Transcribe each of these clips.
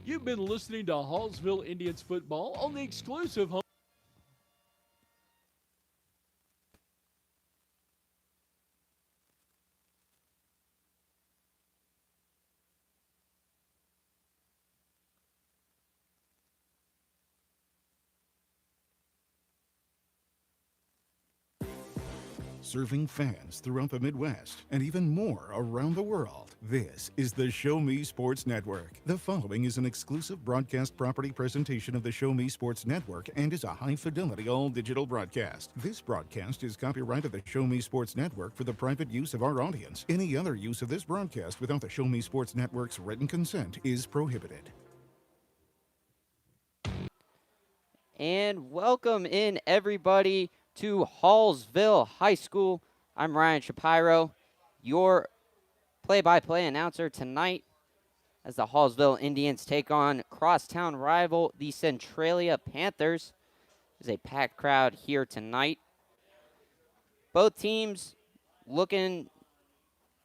You've been listening to Hallsville Indians football on the exclusive home. Serving fans throughout the Midwest and even more around the world. This is the Show Me Sports Network. The following is an exclusive broadcast property presentation of the Show Me Sports Network and is a high-fidelity all-digital broadcast. This broadcast is copyright of the Show Me Sports Network for the private use of our audience. Any other use of this broadcast without the Show Me Sports Network's written consent is prohibited. And welcome in, everybody, to Hallsville High School. I'm Ryan Shapiro, your play-by-play announcer tonight as the Hallsville Indians take on crosstown rival, the Centralia Panthers. There's a packed crowd here tonight. Both teams looking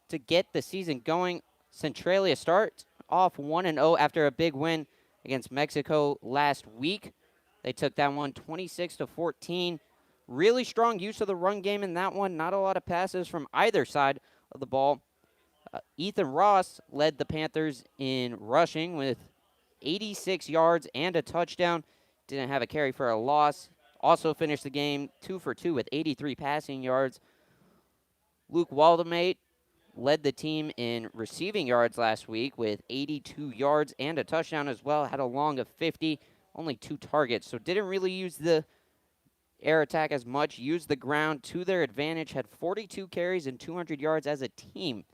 to get the season going. Centralia starts off 1-0 after a big win against Mexico last week. They took that one 26-14. Really strong use of the run game in that one. Not a lot of passes from either side of the ball. Ethan Ross led the Panthers in rushing with 86 yards and a touchdown. Didn't have a carry for a loss. Also finished the game 2 for 2 with 83 passing yards. Luke Waldemate led the team in receiving yards last week with 82 yards and a touchdown as well. Had a long of 50, only 2 targets. So didn't really use the air attack as much. Used the ground to their advantage. Had 42 carries and 200 yards as a team.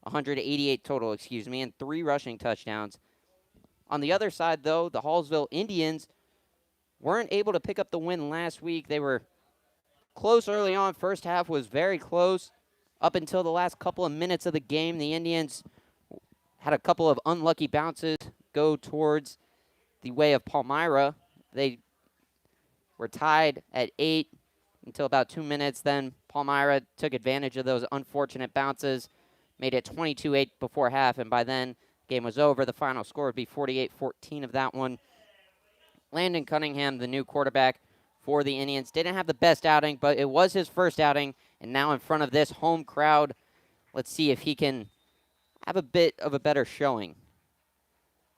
188 total, and 3 rushing touchdowns. On the other side, though, the Hallsville Indians weren't able to pick up the win last week. They were close early on. First half was very close. Up until the last couple of minutes of the game, the Indians had a couple of unlucky bounces go towards the way of Palmyra. They were tied at 8 until about 2 minutes. Then Palmyra took advantage of those unfortunate bounces, made it 22-8 before half, and by then, game was over. The final score would be 48-14 of that one. Landon Cunningham, the new quarterback for the Indians, didn't have the best outing, but it was his first outing, and now in front of this home crowd, let's see if he can have a bit of a better showing.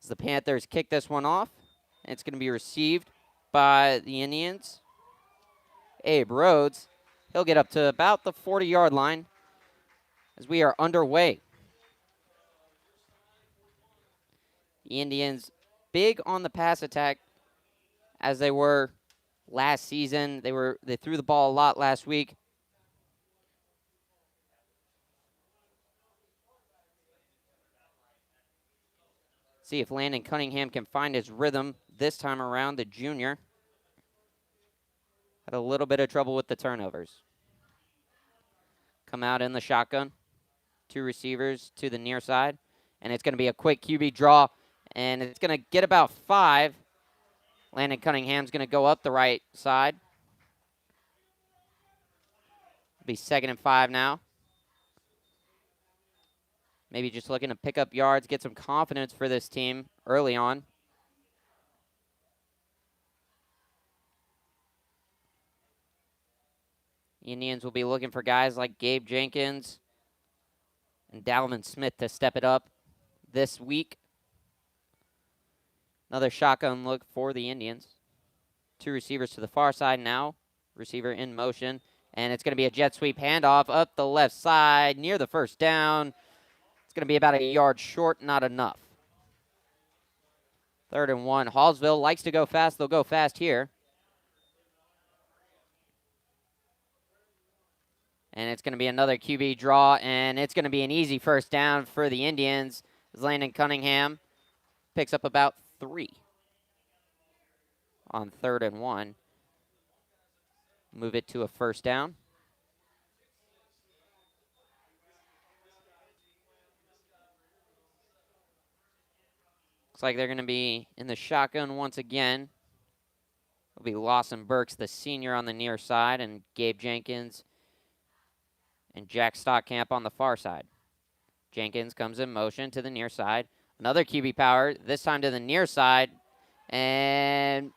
As the Panthers kick this one off, and it's going to be received by the Indians. Abe Rhodes, he'll get up to about the 40-yard line as we are underway. The Indians big on the pass attack as they were last season. They threw the ball a lot last week. See if Landon Cunningham can find his rhythm this time around, the junior. Had a little bit of trouble with the turnovers. Come out in the shotgun. 2 receivers to the near side. And it's going to be a quick QB draw. And it's going to get about 5. Landon Cunningham's going to go up the right side. It'll be 2nd and 5 now. Maybe just looking to pick up yards, get some confidence for this team early on. Indians will be looking for guys like Gabe Jenkins and Dalvin Smith to step it up this week. Another shotgun look for the Indians. 2 receivers to the far side now. Receiver in motion. And it's going to be a jet sweep handoff up the left side near the first down. It's going to be about a yard short, not enough. 3rd and 1. Hallsville likes to go fast. They'll go fast here. And it's going to be another QB draw, and it's going to be an easy first down for the Indians. As Landon Cunningham picks up about 3 on 3rd and 1. Move it to a first down. Looks like they're going to be in the shotgun once again. It'll be Lawson Burks, the senior, on the near side, and Gabe Jenkins and Jack Stockamp on the far side. Jenkins comes in motion to the near side. Another QB power, this time to the near side. And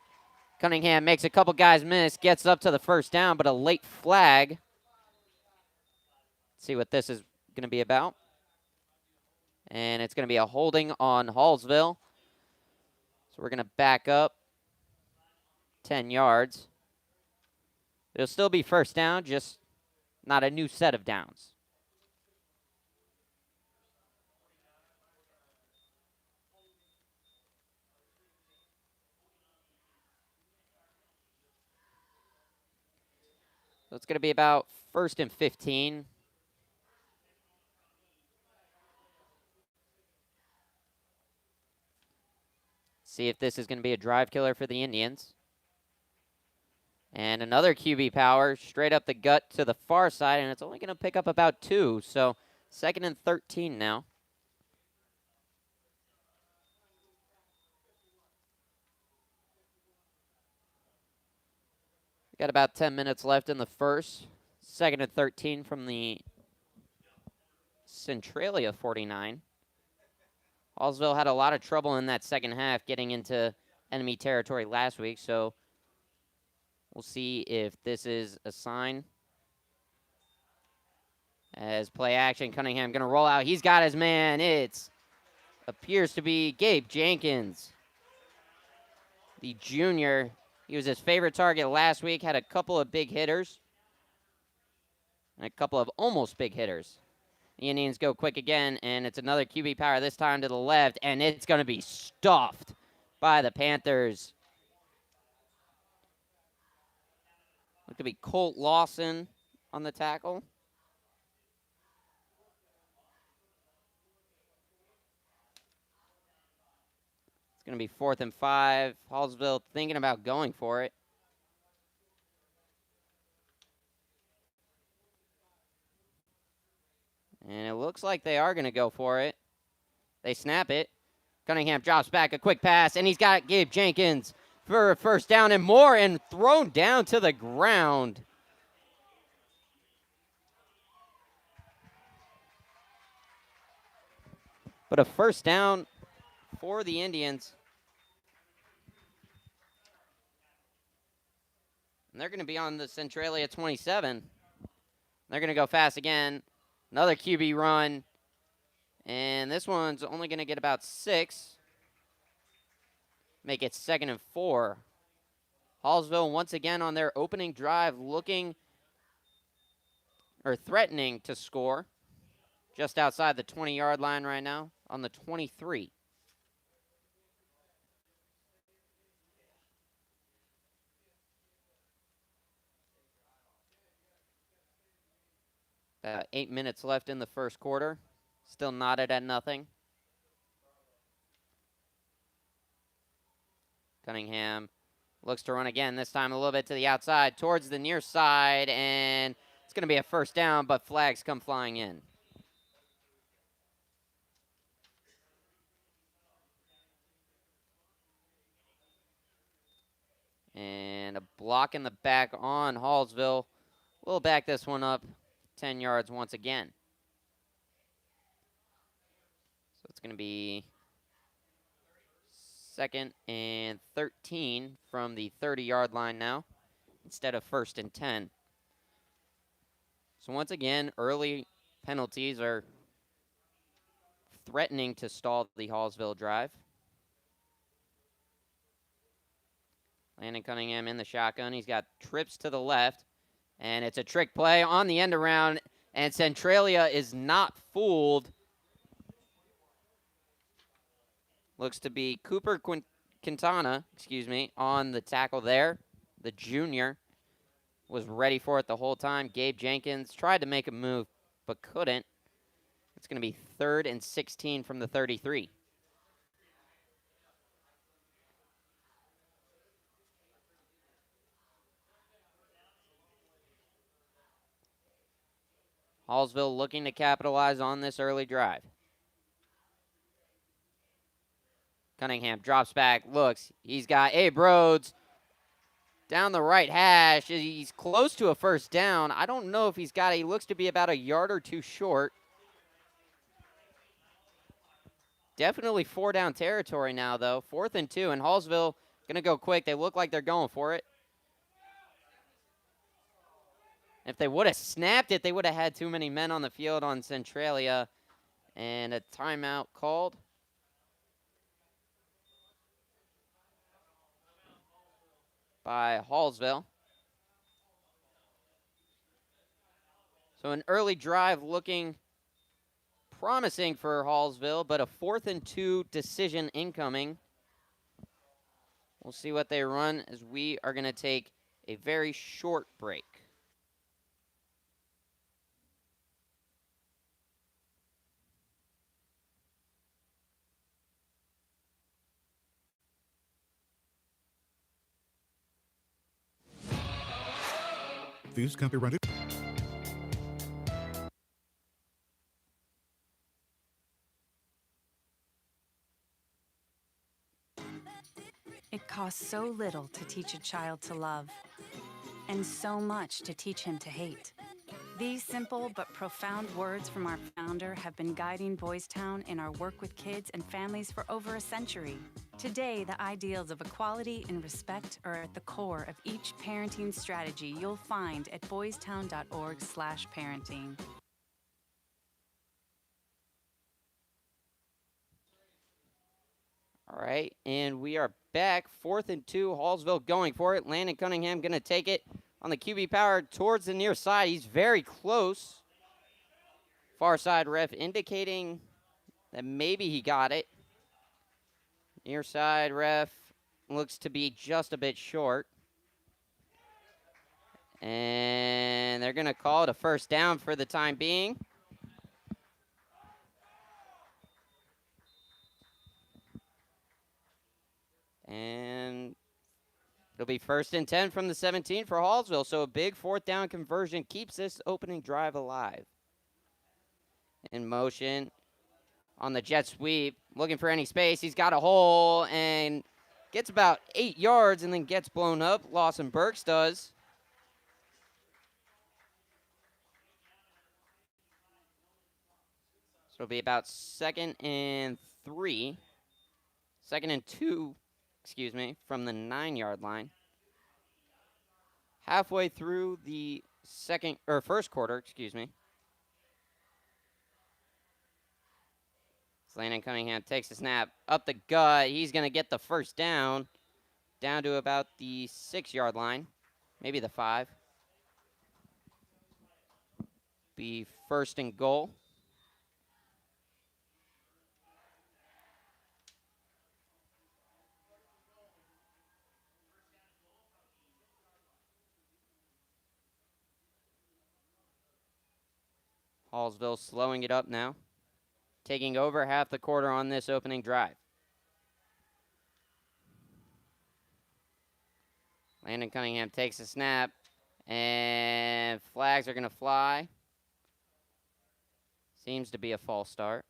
Cunningham makes a couple guys miss, gets up to the first down, but a late flag. Let's see what this is going to be about. And it's going to be a holding on Hallsville. So we're going to back up 10 yards. It'll still be first down, just not a new set of downs. So it's going to be about 1st and 15. See if this is going to be a drive killer for the Indians. And another QB power straight up the gut to the far side, and it's only going to pick up about 2. So 2nd and 13 now. Got about 10 minutes left in the first. 2nd and 13 from the Centralia 49. Hallsville had a lot of trouble in that second half getting into enemy territory last week, so we'll see if this is a sign. As play action, Cunningham going to roll out. He's got his man. It appears to be Gabe Jenkins, the junior. He was his favorite target last week, had a couple of big hitters and a couple of almost big hitters. The Indians go quick again, and it's another QB power, this time to the left, and it's going to be stuffed by the Panthers. Look to be Colt Lawson on the tackle. It's going to be 4th and 5. Hallsville thinking about going for it. And it looks like they are going to go for it. They snap it. Cunningham drops back a quick pass, and he's got Gabe Jenkins for a first down and more, and thrown down to the ground. But a first down for the Indians. And they're going to be on the Centralia 27. They're going to go fast again. Another QB run. And this one's only going to get about 6. Make it 2nd and 4. Hallsville once again on their opening drive threatening to score. Just outside the 20-yard line right now on the 23. About 8 minutes left in the first quarter. Still knotted at nothing. Cunningham looks to run again, this time a little bit to the outside, towards the near side, and it's going to be a first down, but flags come flying in. And a block in the back on Hallsville. We'll back this one up 10 yards once again. So it's going to be 2nd and 13 from the 30-yard line now, instead of 1st and 10. So once again, early penalties are threatening to stall the Hallsville drive. Landon Cunningham in the shotgun. He's got trips to the left, and it's a trick play on the end around, and Centralia is not fooled. Looks to be Cooper Quintana, on the tackle there. The junior was ready for it the whole time. Gabe Jenkins tried to make a move, but couldn't. It's going to be 3rd and 16 from the 33. Hallsville looking to capitalize on this early drive. Cunningham drops back, looks. He's got Abe Rhodes down the right hash. He's close to a first down. I don't know if he's got it. He looks to be about a yard or 2 short. Definitely 4-down territory now, though. 4th and 2, and Hallsville going to go quick. They look like they're going for it. If they would have snapped it, they would have had too many men on the field on Centralia. And a timeout called. By Hallsville. So an early drive looking promising for Hallsville, but a 4th and 2 decision incoming. We'll see what they run as we are going to take a very short break. Views copyrighted. It costs so little to teach a child to love, and so much to teach him to hate. These simple but profound words from our founder have been guiding Boys Town in our work with kids and families for over a century. Today, the ideals of equality and respect are at the core of each parenting strategy you'll find at boystown.org/parenting. All right, and we are back. 4th and 2, Hallsville going for it. Landon Cunningham going to take it on the QB power towards the near side. He's very close. Far side ref indicating that maybe he got it. Near side ref looks to be just a bit short. And they're going to call it a first down for the time being. And it'll be 1st and 10 from the 17 for Hallsville. So a big 4th down conversion keeps this opening drive alive. In motion on the jet sweep, looking for any space. He's got a hole and gets about 8 yards and then gets blown up. Lawson Burks does. So it'll be about 2nd and 2, excuse me, from the 9-yard line. Halfway through the first quarter, excuse me. Landon Cunningham takes the snap up the gut. He's going to get the first down to about the 6-yard line, maybe the 5. Be 1st and goal. Hallsville slowing it up now, taking over half the quarter on this opening drive. Landon Cunningham takes the snap, and flags are going to fly. Seems to be a false start.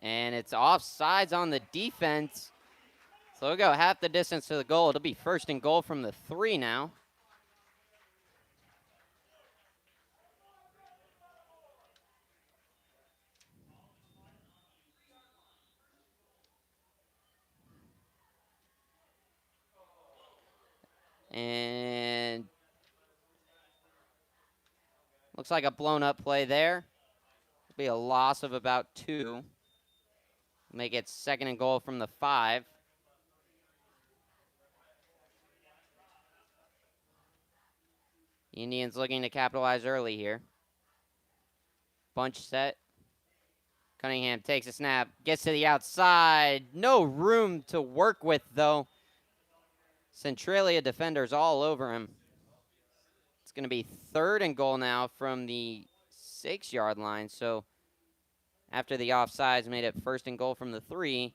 And it's offsides on the defense. So we'll go half the distance to the goal. It'll be 1st and goal from the 3 now. And looks like a blown up play there. It'll be a loss of about 2. Make it 2nd and goal from the 5. Indians looking to capitalize early here. Bunch set. Cunningham takes a snap, gets to the outside. No room to work with, though. Centralia defenders all over him. It's going to be 3rd and goal now from the 6-yard line. So after the offsides made it 1st and goal from the 3,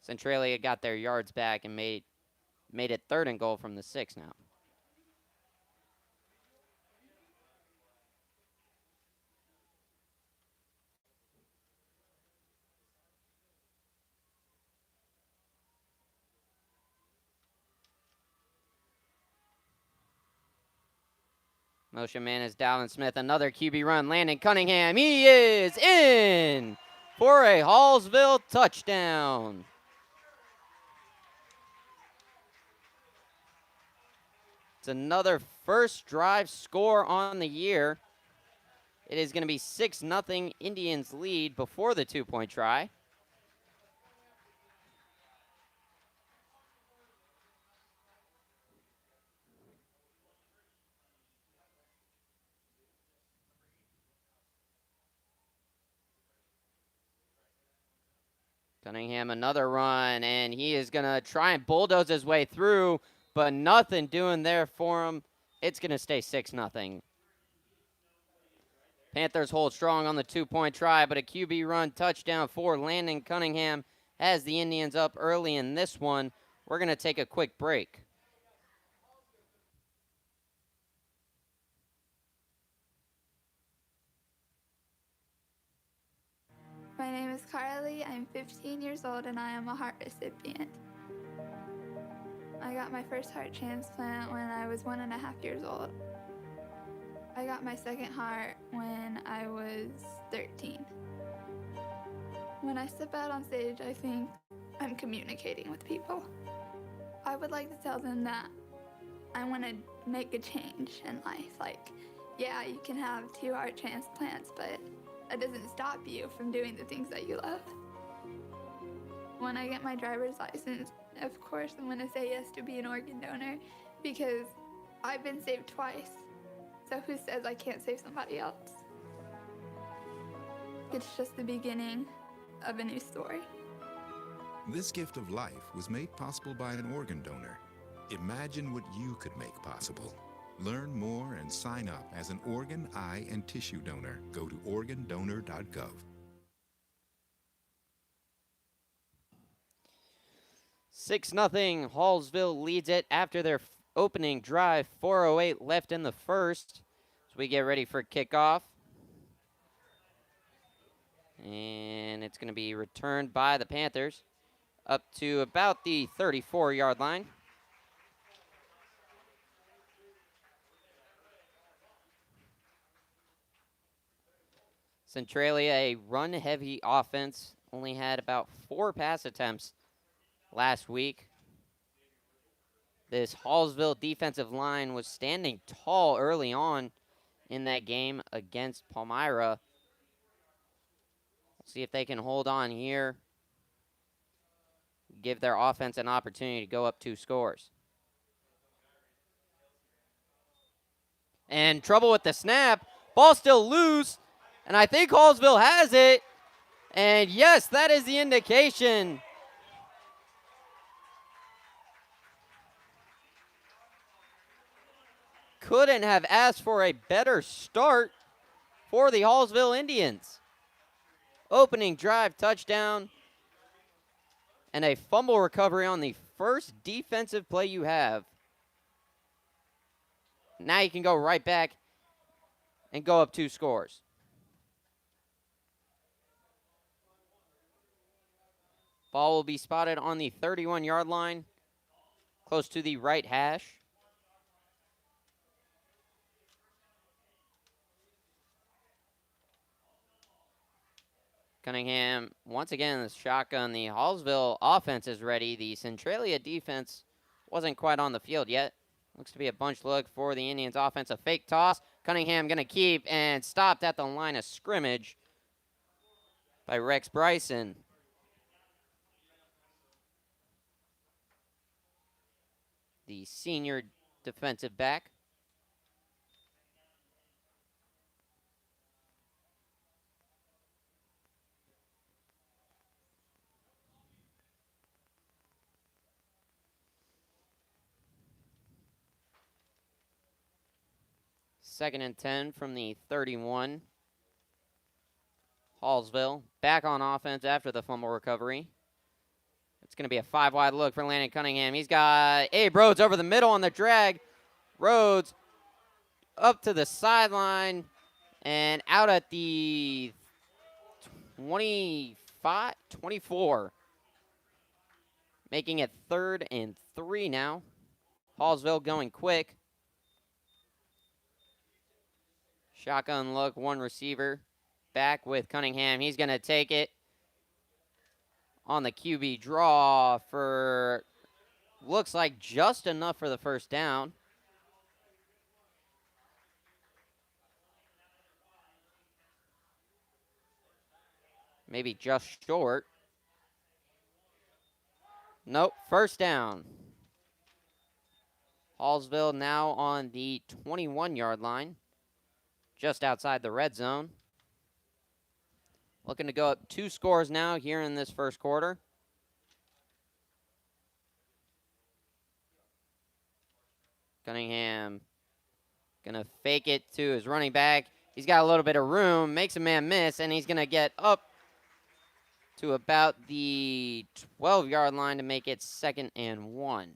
Centralia got their yards back and made it 3rd and goal from the 6 now. Motion man is Dalvin Smith. Another QB run. Landon Cunningham. He is in for a Hallsville touchdown. It's another first drive score on the year. It is going to be 6-0 Indians lead before the 2-point try. Cunningham, another run, and he is going to try and bulldoze his way through, but nothing doing there for him. It's going to stay 6-0. Panthers hold strong on the 2-point try, but a QB run touchdown for Landon Cunningham has the Indians up early in this one. We're going to take a quick break. My name is Carly. I'm 15 years old and I am a heart recipient. I got my first heart transplant when I was 1.5 years old. I got my second heart when I was 13. When I step out on stage, I think I'm communicating with people. I would like to tell them that I want to make a change in life. Like, yeah, you can have 2 heart transplants, but that doesn't stop you from doing the things that you love. When I get my driver's license, of course I'm going to say yes to be an organ donor because I've been saved twice. So who says I can't save somebody else? It's just the beginning of a new story. This gift of life was made possible by an organ donor. Imagine what you could make possible. Learn more and sign up as an organ, eye, and tissue donor. Go to organdonor.gov. 6-0, Hallsville leads it after their opening drive. 4:08 left in the first. So we get ready for kickoff. And it's going to be returned by the Panthers up to about the 34-yard line. Centralia, a run-heavy offense, only had about 4 pass attempts last week. This Hallsville defensive line was standing tall early on in that game against Palmyra. See if they can hold on here. Give their offense an opportunity to go up 2 scores. And trouble with the snap. Ball still loose. And I think Hallsville has it. And yes, that is the indication. Couldn't have asked for a better start for the Hallsville Indians. Opening drive touchdown and a fumble recovery on the first defensive play you have. Now you can go right back and go up 2 scores. Ball will be spotted on the 31-yard line, close to the right hash. Cunningham, once again, the shotgun. The Hallsville offense is ready. The Centralia defense wasn't quite on the field yet. Looks to be a bunch look for the Indians offense. A fake toss. Cunningham going to keep and stopped at the line of scrimmage by Rex Bryson. The senior defensive back. Second and 10 from the 31. Hallsville back on offense after the fumble recovery. It's going to be a 5-wide look for Landon Cunningham. He's got Abe Rhodes over the middle on the drag. Rhodes up to the sideline and out at the 24. Making it 3rd and 3 now. Hallsville going quick. Shotgun look, one receiver. Back with Cunningham. He's going to take it on the QB draw for, looks like just enough for the first down. Maybe just short. Nope, first down. Hallsville now on the 21-yard line, just outside the red zone. Looking to go up 2 scores now here in this first quarter. Cunningham gonna fake it to his running back. He's got a little bit of room, makes a man miss, and he's gonna get up to about the 12-yard line to make it 2nd and 1.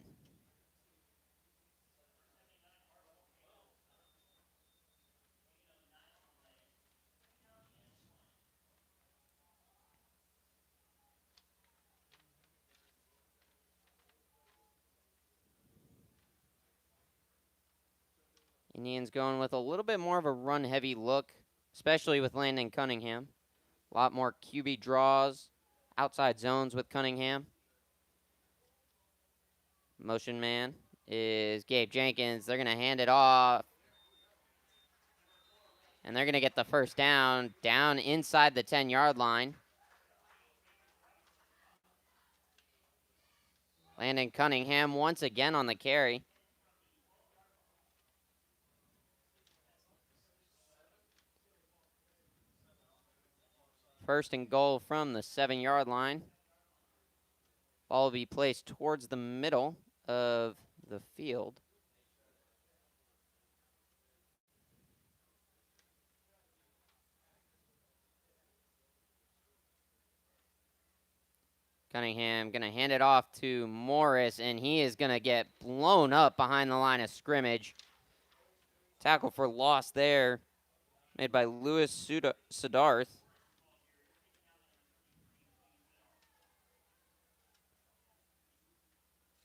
Indians going with a little bit more of a run-heavy look, especially with Landon Cunningham. A lot more QB draws, outside zones with Cunningham. Motion man is Gabe Jenkins. They're going to hand it off. And they're going to get the first down inside the 10-yard line. Landon Cunningham once again on the carry. First and goal from the 7-yard line. Ball will be placed towards the middle of the field. Cunningham going to hand it off to Morris, and he is going to get blown up behind the line of scrimmage. Tackle for loss there, made by Lewis Sidarth.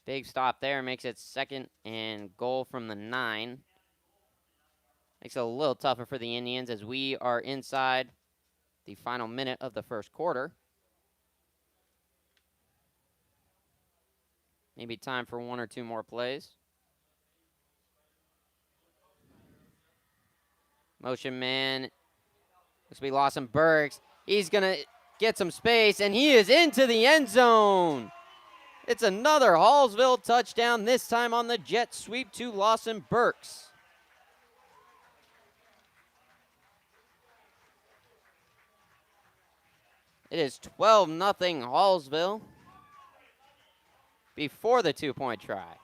Big stop there, makes it 2nd and goal from the 9. Makes it a little tougher for the Indians as we are inside the final minute of the first quarter. Maybe time for 1 or 2 more plays. Motion man. Looks to be Lawson Burks. He's going to get some space, and he is into the end zone. It's another Hallsville touchdown, this time on the jet sweep to Lawson Burks. It is 12-0 Hallsville before the 2-point try.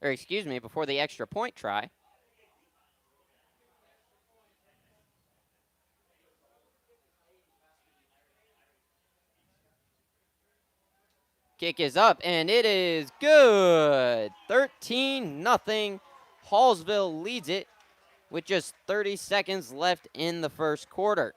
Or excuse me, before the extra point try. Kick is up, and it is good. 13-0. Hallsville leads it with just 30 seconds left in the first quarter.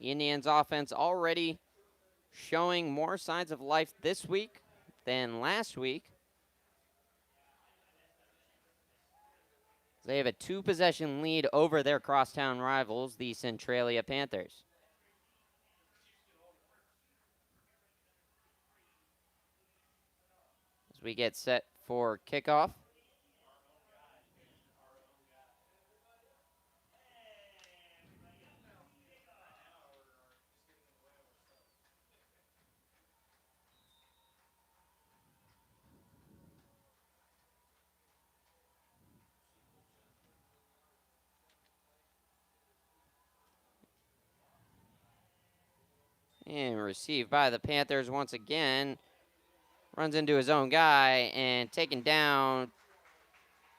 The Indians offense already showing more signs of life this week than last week. They have a 2-possession lead over their crosstown rivals, the Centralia Panthers. As we get set for kickoff. And received by the Panthers once again. Runs into his own guy and taken down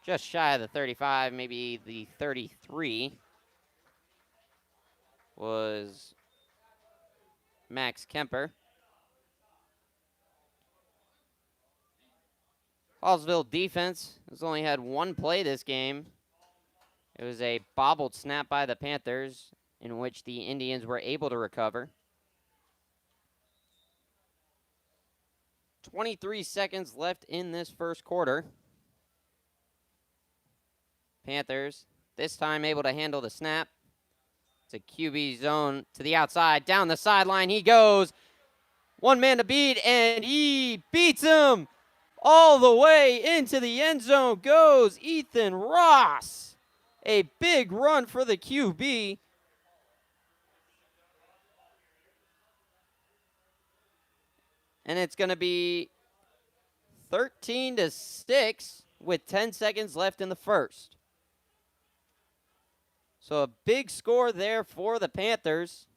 just shy of the 35, maybe the 33, was Max Kemper. Hallsville defense has only had one play this game. It was a bobbled snap by the Panthers in which the Indians were able to recover. 23 seconds left in this first quarter. Panthers this time able to handle the snap. It's a QB zone to the outside. Down the sideline he goes. One man to beat, and he beats him. All the way into the end zone goes Ethan Ross. A big run for the QB. And it's going to be 13-6 with 10 seconds left in the first. So a big score there for the Panthers.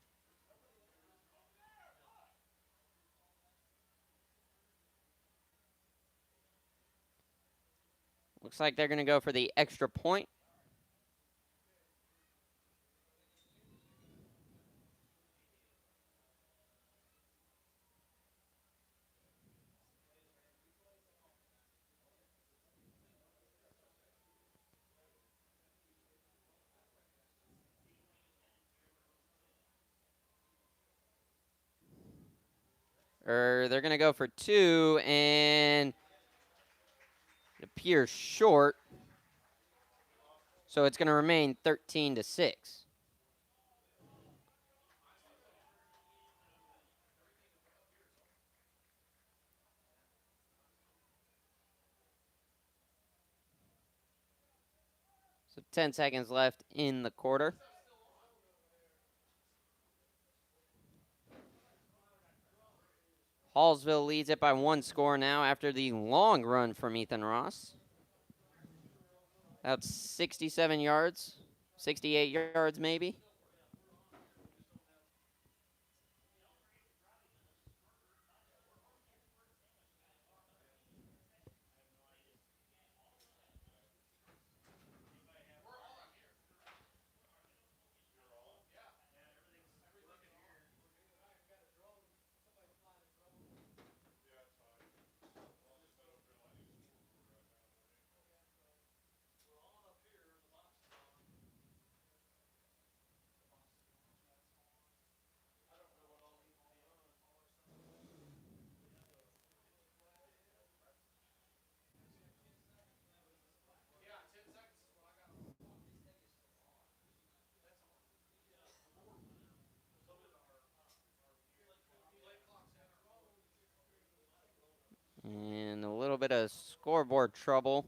Looks like they're going to go for the extra point. They're going to go for 2, and it appears short. So it's going to remain 13-6. So 10 seconds left in the quarter. Hallsville leads it by 1 score now after the long run from Ethan Ross. About 67 yards, 68 yards maybe. And a little bit of scoreboard trouble.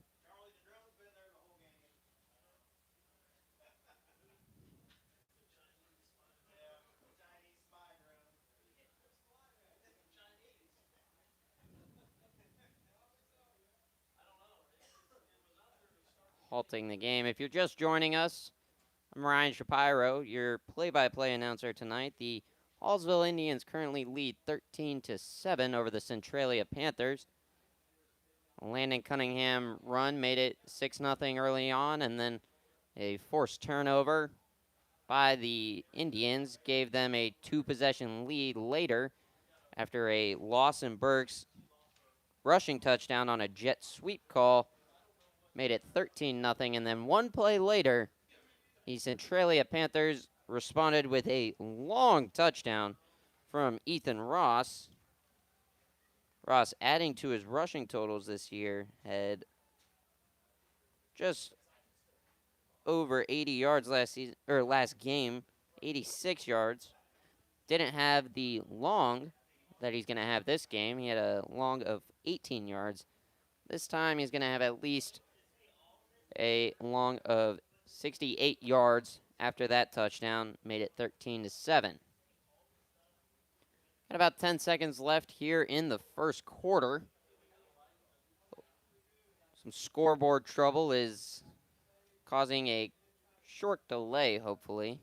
Halting the game. If you're just joining us, I'm Ryan Shapiro, your play-by-play announcer tonight. The Hallsville Indians currently lead 13-7 over the Centralia Panthers. Landon Cunningham run made it 6-0 early on, and then a forced turnover by the Indians gave them a 2-possession lead later after a Lawson Burks rushing touchdown on a jet sweep call made it 13-0, and then 1 play later, the Centralia Panthers responded with a long touchdown from Ethan Ross. Ross, adding to his rushing totals this year, had just over 80 yards last game, 86 yards. Didn't have the long that he's going to have this game. He had a long of 18 yards. This time he's going to have at least a long of 68 yards after that touchdown, made it 13-7. Got about 10 seconds left here in the first quarter. Some scoreboard trouble is causing a short delay, hopefully.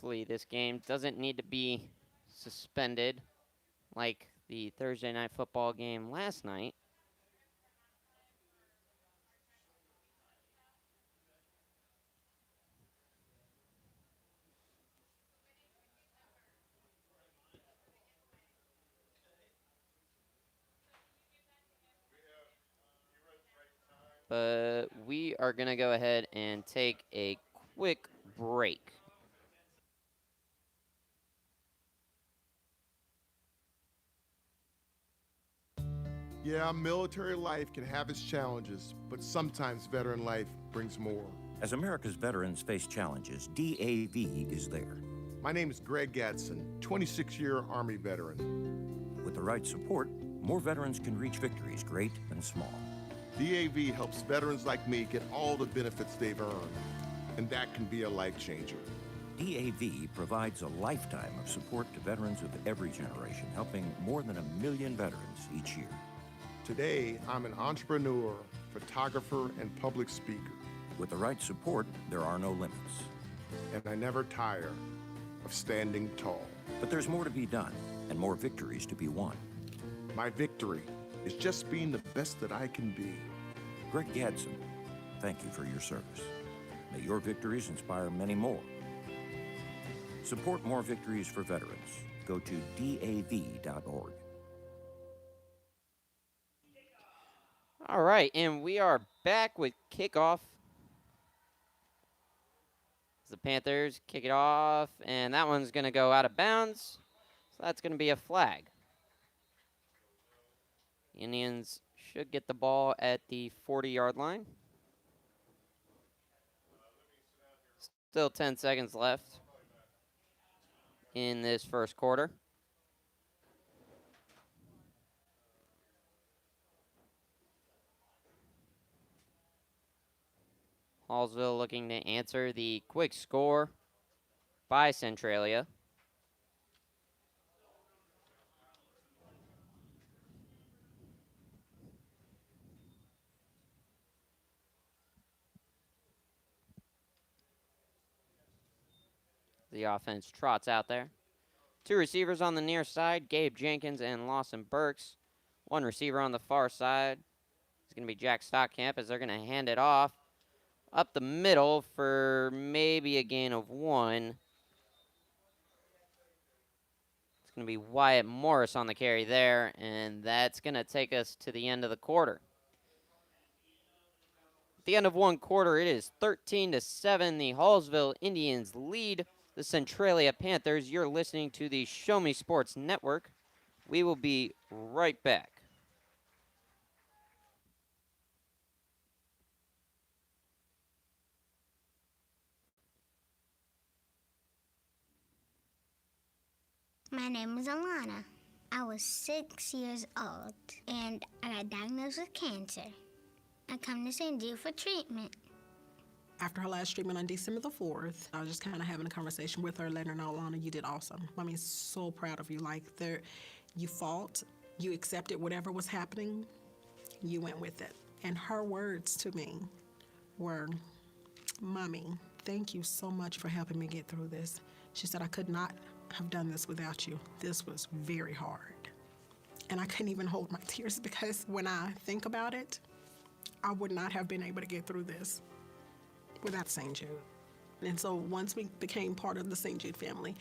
hopefully this game doesn't need to be suspended like the Thursday night football game last night. But we are going to go ahead and take a quick break. Yeah, military life can have its challenges, but sometimes veteran life brings more. As America's veterans face challenges, DAV is there. My name is Greg Gadsden, 26-year Army veteran. With the right support, more veterans can reach victories, great and small. DAV helps veterans like me get all the benefits they've earned, and that can be a life changer. DAV provides a lifetime of support to veterans of every generation, helping more than 1 million veterans each year. Today, I'm an entrepreneur, photographer, and public speaker. With the right support, there are no limits. And I never tire of standing tall. But there's more to be done, and more victories to be won. My victory is just being the best that I can be. Greg Gadsden, thank you for your service. May your victories inspire many more. Support more victories for veterans. Go to DAV.org. All right, and we are back with kickoff. The Panthers kick it off, and that one's going to go out of bounds. So that's going to be a flag. The Indians should get the ball at the 40-yard line. Still 10 seconds left in this first quarter. Hallsville looking to answer the quick score by Centralia. The offense trots out there. Two receivers on the near side, Gabe Jenkins and Lawson Burks. One receiver on the far side is going to be Jack Stockamp as they're going to hand it off up the middle for maybe a gain of 1. It's going to be Wyatt Morris on the carry there, and that's going to take us to the end of the quarter. At the end of one quarter, it is 13-7. The Hallsville Indians lead the Centralia Panthers. You're listening to the Show Me Sports Network. We will be right back. My name is Alana. I was 6 years old, and I got diagnosed with cancer. I come to St. Jude for treatment. After her last treatment on December the 4th, I was just kind of having a conversation with her, letting her know, Alana, you did awesome. I mean, so proud of you. Like, you fought, you accepted whatever was happening, you went with it. And her words to me were, Mommy, thank you so much for helping me get through this. She said, I could not have done this without you. This was very hard. And I couldn't even hold my tears because when I think about it, I would not have been able to get through this without St. Jude. And so once we became part of the St. Jude family,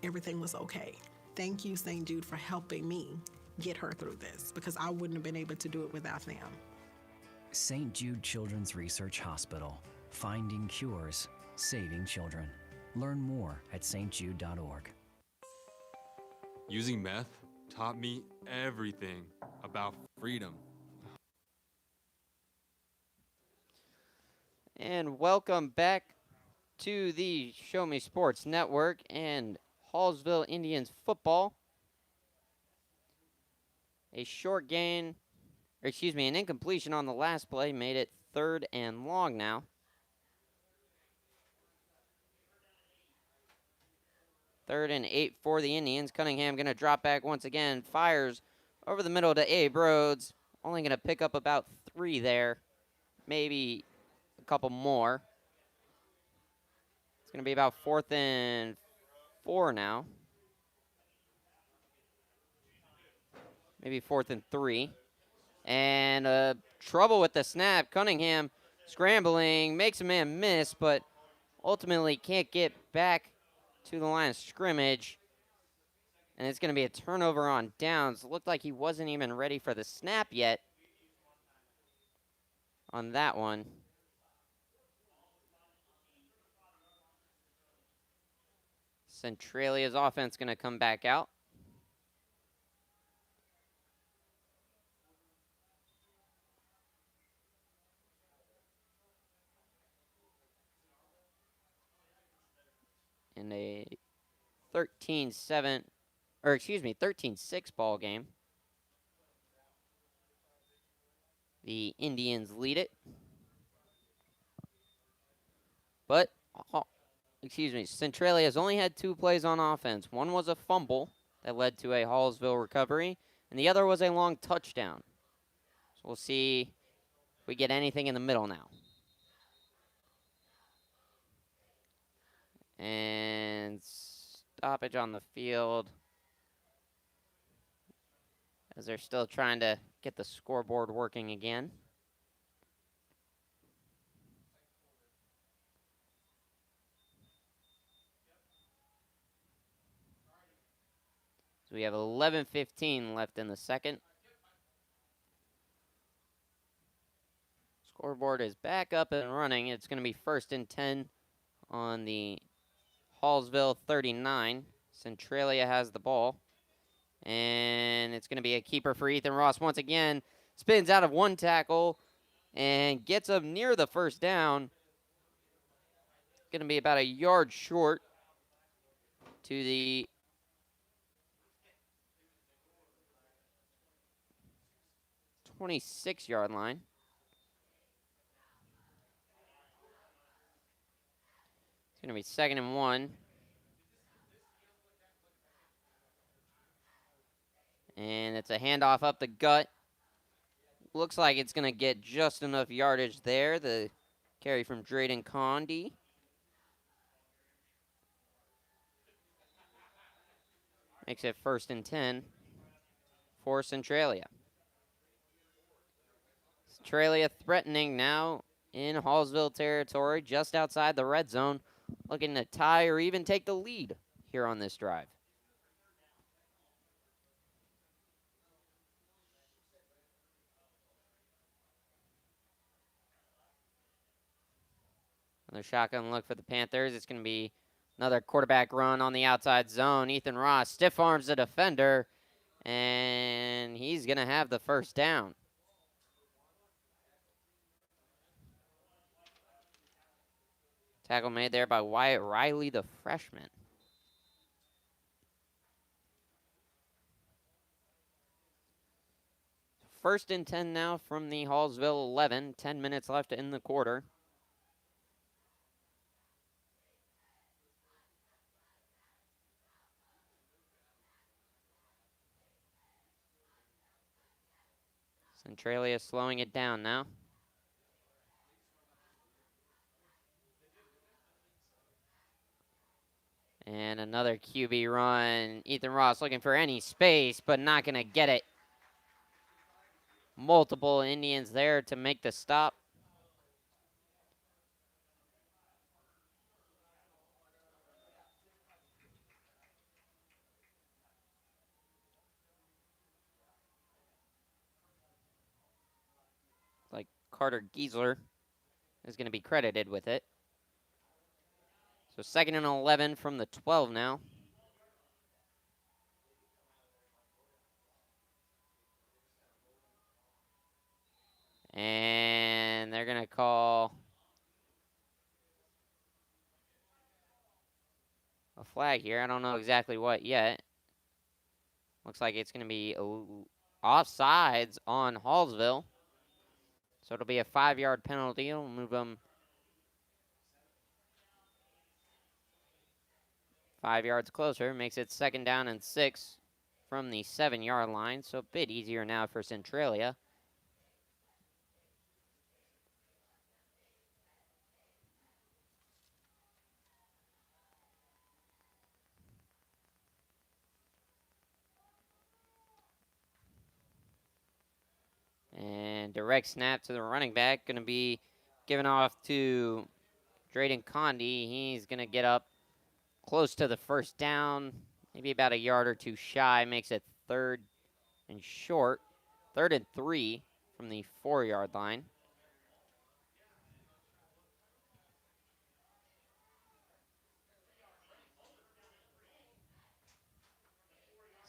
everything was okay. Thank you, St. Jude, for helping me get her through this because I wouldn't have been able to do it without them. St. Jude Children's Research Hospital. Finding cures, saving children. Learn more at stjude.org. Using meth taught me everything about freedom. And welcome back to the Show Me Sports Network and Hallsville Indians football. A short gain, an incompletion on the last play made it 3rd and long now. 3rd and 8 for the Indians. Cunningham going to drop back once again. Fires over the middle to Abe Rhodes. Only going to pick up about 3 there. Maybe a couple more. It's going to be about 4th and 4 now. Maybe 4th and 3. And trouble with the snap. Cunningham scrambling, makes a man miss, but ultimately can't get back to the line of scrimmage. And it's going to be a turnover on downs. Looked like he wasn't even ready for the snap yet on that one. Centralia's offense going to come back out. In a 13-7, or excuse me, 13-6 ball game. The Indians lead it. But, Centralia has only had 2 plays on offense. One was a fumble that led to a Hallsville recovery, and the other was a long touchdown. So we'll see if we get anything in the middle now. And stoppage on the field as they're still trying to get the scoreboard working again. So we have 11:15 left in the second. Scoreboard is back up and running. It's going to be 1st and 10 on the Hallsville 39. Centralia has the ball. And it's going to be a keeper for Ethan Ross once again. Spins out of 1 tackle and gets up near the first down. Going to be about a yard short to the .26-yard line. It's going to be 2nd and 1. And it's a handoff up the gut. Looks like it's going to get just enough yardage there. The carry from Drayden Condi. Makes it 1st and 10 for Centralia. Centralia threatening now in Hallsville territory, just outside the red zone, looking to tie or even take the lead here on this drive. Another shotgun look for the Panthers. It's going to be another quarterback run on the outside zone. Ethan Ross stiff arms the defender, and he's going to have the first down. Tackle made there by Wyatt Riley, the freshman. First and 10 now from the Hallsville 11. 10 minutes left in the quarter. Centralia slowing it down now. And another QB run. Ethan Ross looking for any space, but not going to get it. Multiple Indians there to make the stop. Like Carter Giesler is going to be credited with it. So 2nd and 11 from the 12 now. And they're going to call a flag here. I don't know exactly what yet. Looks like it's going to be offsides on Hallsville. So it'll be a 5-yard penalty. It'll move them 5 yards closer. Makes it 2nd down and 6 from the 7-yard line. So a bit easier now for Centralia. And direct snap to the running back. Going to be given off to Drayden Condi. He's going to get up close to the first down, maybe about a yard or two shy. Makes it 3rd and short. 3rd and 3 from the 4-yard line.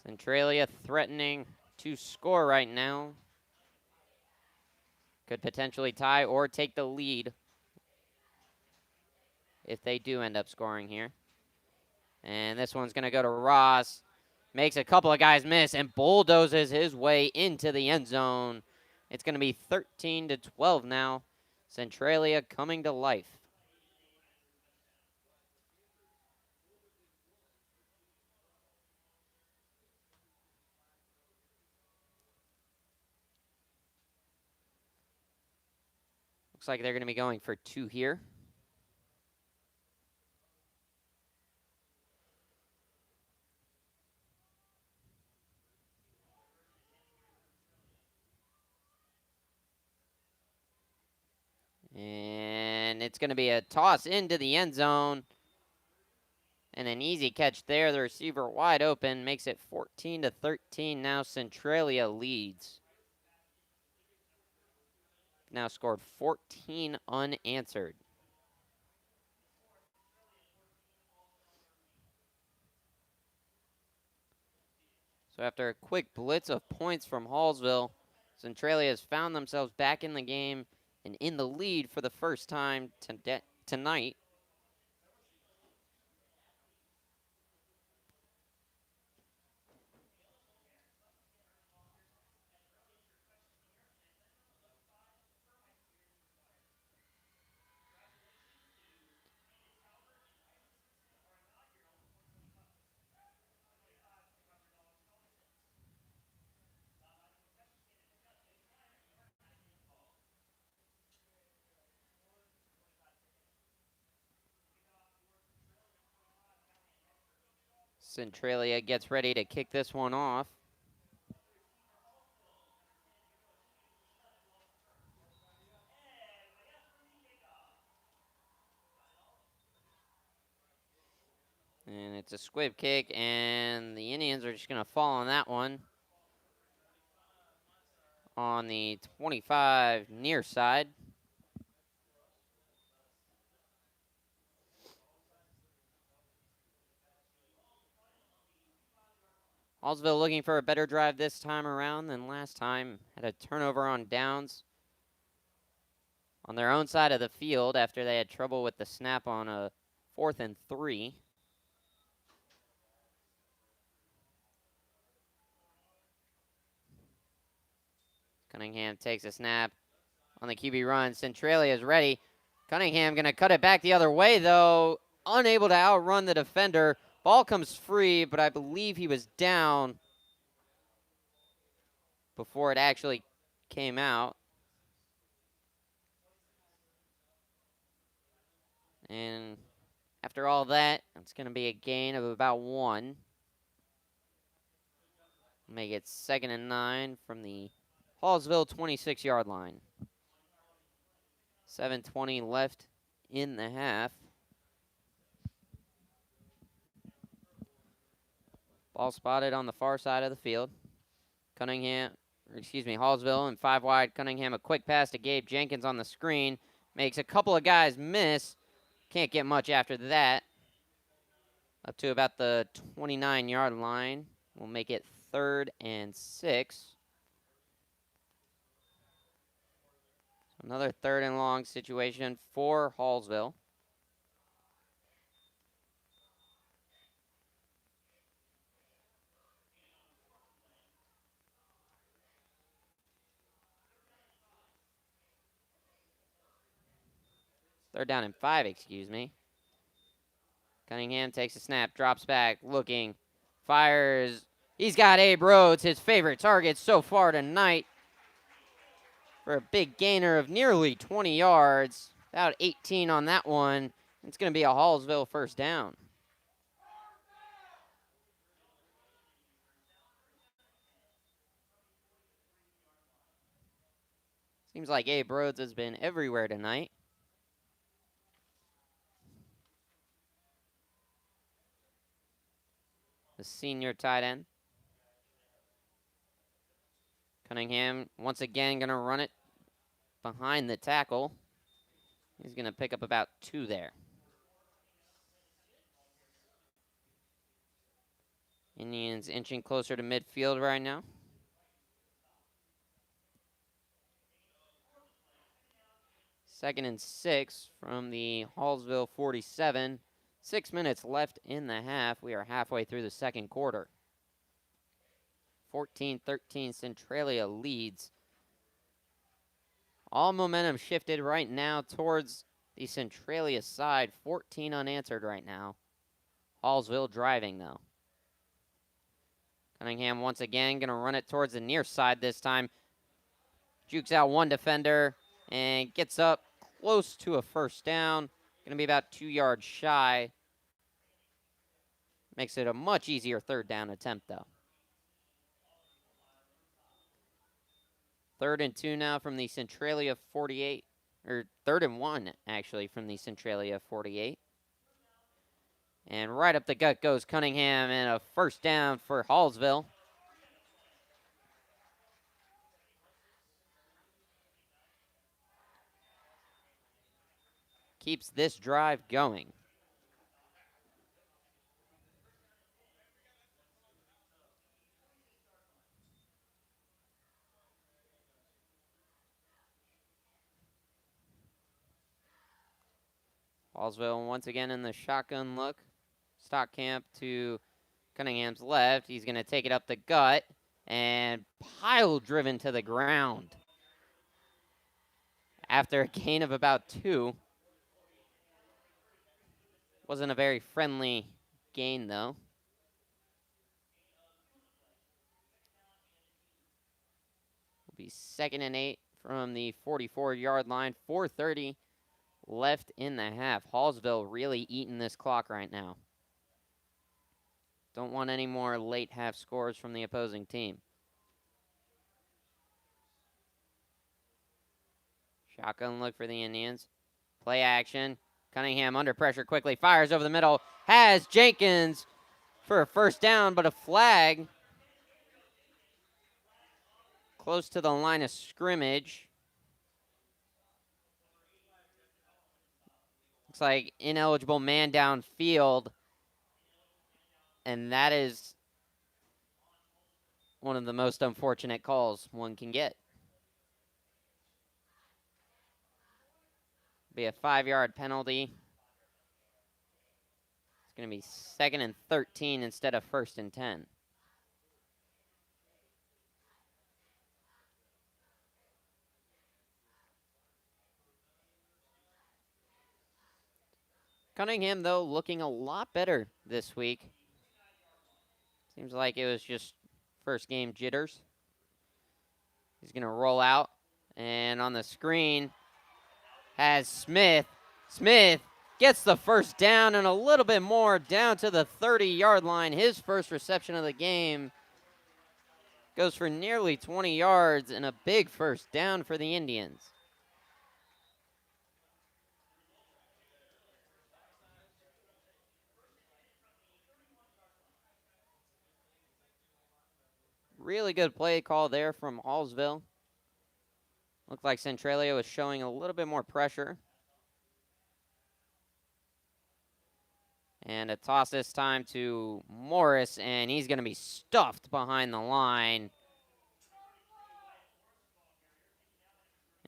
Centralia threatening to score right now. Could potentially tie or take the lead if they do end up scoring here. And this one's going to go to Ross. Makes a couple of guys miss and bulldozes his way into the end zone. It's going to be 13-12 now. Centralia coming to life. Looks like they're going to be going for 2 here. And it's going to be a toss into the end zone. And an easy catch there. The receiver wide open. Makes it 14-13. Now Centralia leads. Now scored 14 unanswered. So after a quick blitz of points from Hallsville, Centralia has found themselves back in the game and in the lead for the first time tonight. Centralia gets ready to kick this one off. And it's a squib kick, and the Indians are just going to fall on that one. On the 25 near side. Hallsville looking for a better drive this time around than last time. Had a turnover on downs on their own side of the field after they had trouble with the snap on a 4th and 3. Cunningham takes a snap on the QB run. Centralia is ready. Cunningham going to cut it back the other way, though. Unable to outrun the defender. Ball comes free, but I believe he was down before it actually came out. And after all that, it's going to be a gain of about 1. Make it 2nd and 9 from the Hallsville 26-yard line. 7:20 left in the half. Ball spotted on the far side of the field. Hallsville and 5 wide. Cunningham, a quick pass to Gabe Jenkins on the screen. Makes a couple of guys miss. Can't get much after that. Up to about the 29-yard line. We'll make it 3rd and 6. Another 3rd and long situation for Hallsville. Third down and 5, excuse me. Cunningham takes a snap, drops back, looking, fires. He's got Abe Rhodes, his favorite target so far tonight, for a big gainer of nearly 20 yards. About 18 on that one. It's going to be a Hallsville first down. Seems like Abe Rhodes has been everywhere tonight. The senior tight end. Cunningham once again going to run it behind the tackle. He's going to pick up about 2 there. Indians inching closer to midfield right now. Second and 6 from the Hallsville 47. 6 minutes left in the half. We are halfway through the second quarter. 14-13, Centralia leads. All momentum shifted right now towards the Centralia side. 14 unanswered right now. Hallsville driving, though. Cunningham once again going to run it towards the near side this time. Jukes out one defender and gets up close to a first down. Going to be about 2 yards shy. Makes it a much easier third down attempt, though. 3rd and 2 now from the Centralia 48. Or 3rd and 1, actually, from the Centralia 48. And right up the gut goes Cunningham, and a first down for Hallsville. Keeps this drive going. Hallsville once again in the shotgun look. Stockamp to Cunningham's left. He's going to take it up the gut and pile driven to the ground. After a gain of about 2. Wasn't a very friendly gain, though. Will be 2nd and 8 from the 44-yard line. 4:30 left in the half. Hallsville really eating this clock right now. Don't want any more late half scores from the opposing team. Shotgun look for the Indians. Play action. Cunningham under pressure quickly. Fires over the middle. Has Jenkins for a first down, but a flag close to the line of scrimmage. Looks like ineligible man downfield. And that is one of the most unfortunate calls one can get. Be a 5-yard penalty. It's going to be 2nd and 13 instead of 1st and 10. Cunningham, though, looking a lot better this week. Seems like it was just first game jitters. He's going to roll out. And on the screen has Smith. Smith gets the first down and a little bit more down to the 30-yard line. His first reception of the game goes for nearly 20 yards and a big first down for the Indians. Really good play call there from Hallsville. Looked like Centralia was showing a little bit more pressure. And a toss this time to Morris, and he's going to be stuffed behind the line.